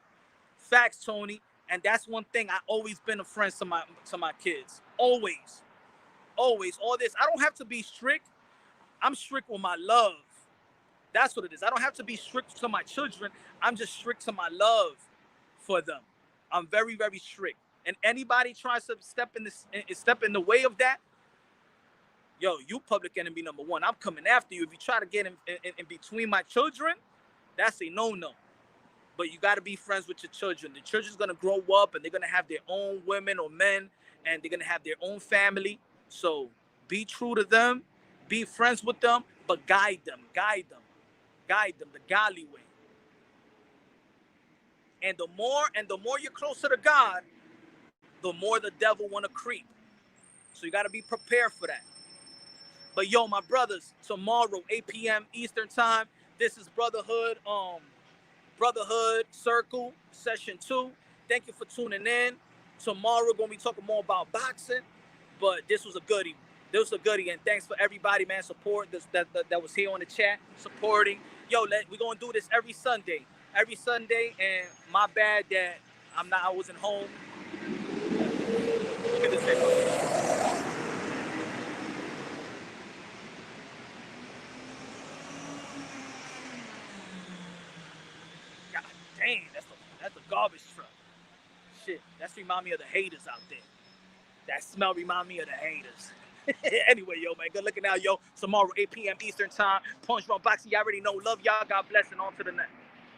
And that's one thing. I always been a friend to my kids. Always. All this. I don't have to be strict. I'm strict with my love. That's what it is. I don't have to be strict to my children. I'm just strict to my love for them. I'm very, very strict. And anybody tries to step in the way of that, yo, you public enemy number 1. I'm coming after you. If you try to get in between my children, that's a no-no. But you got to be friends with your children. The children's going to grow up, and they're going to have their own women or men, and they're going to have their own family. So be true to them. Be friends with them, but guide them the godly way. And the more you're closer to God, the more the devil want to creep. So you got to be prepared for that. But yo, my brothers, tomorrow 8 p.m. Eastern time, this is Brotherhood Circle session 2. Thank you for tuning in. Tomorrow we're gonna be talking more about boxing, but this was a goodie. This was a goodie, and thanks for everybody, man, support that was here on the chat, supporting. Yo, we're gonna do this every Sunday, and my bad that I wasn't home. Look at this thing. God dang, that's the garbage truck. Shit, that's remind me of the haters out there. That smell remind me of the haters. Anyway, yo, man, good looking out, yo. Tomorrow, 8 p.m. Eastern time. Punch Run Boxing, you already know. Love y'all. God bless, and on to the next.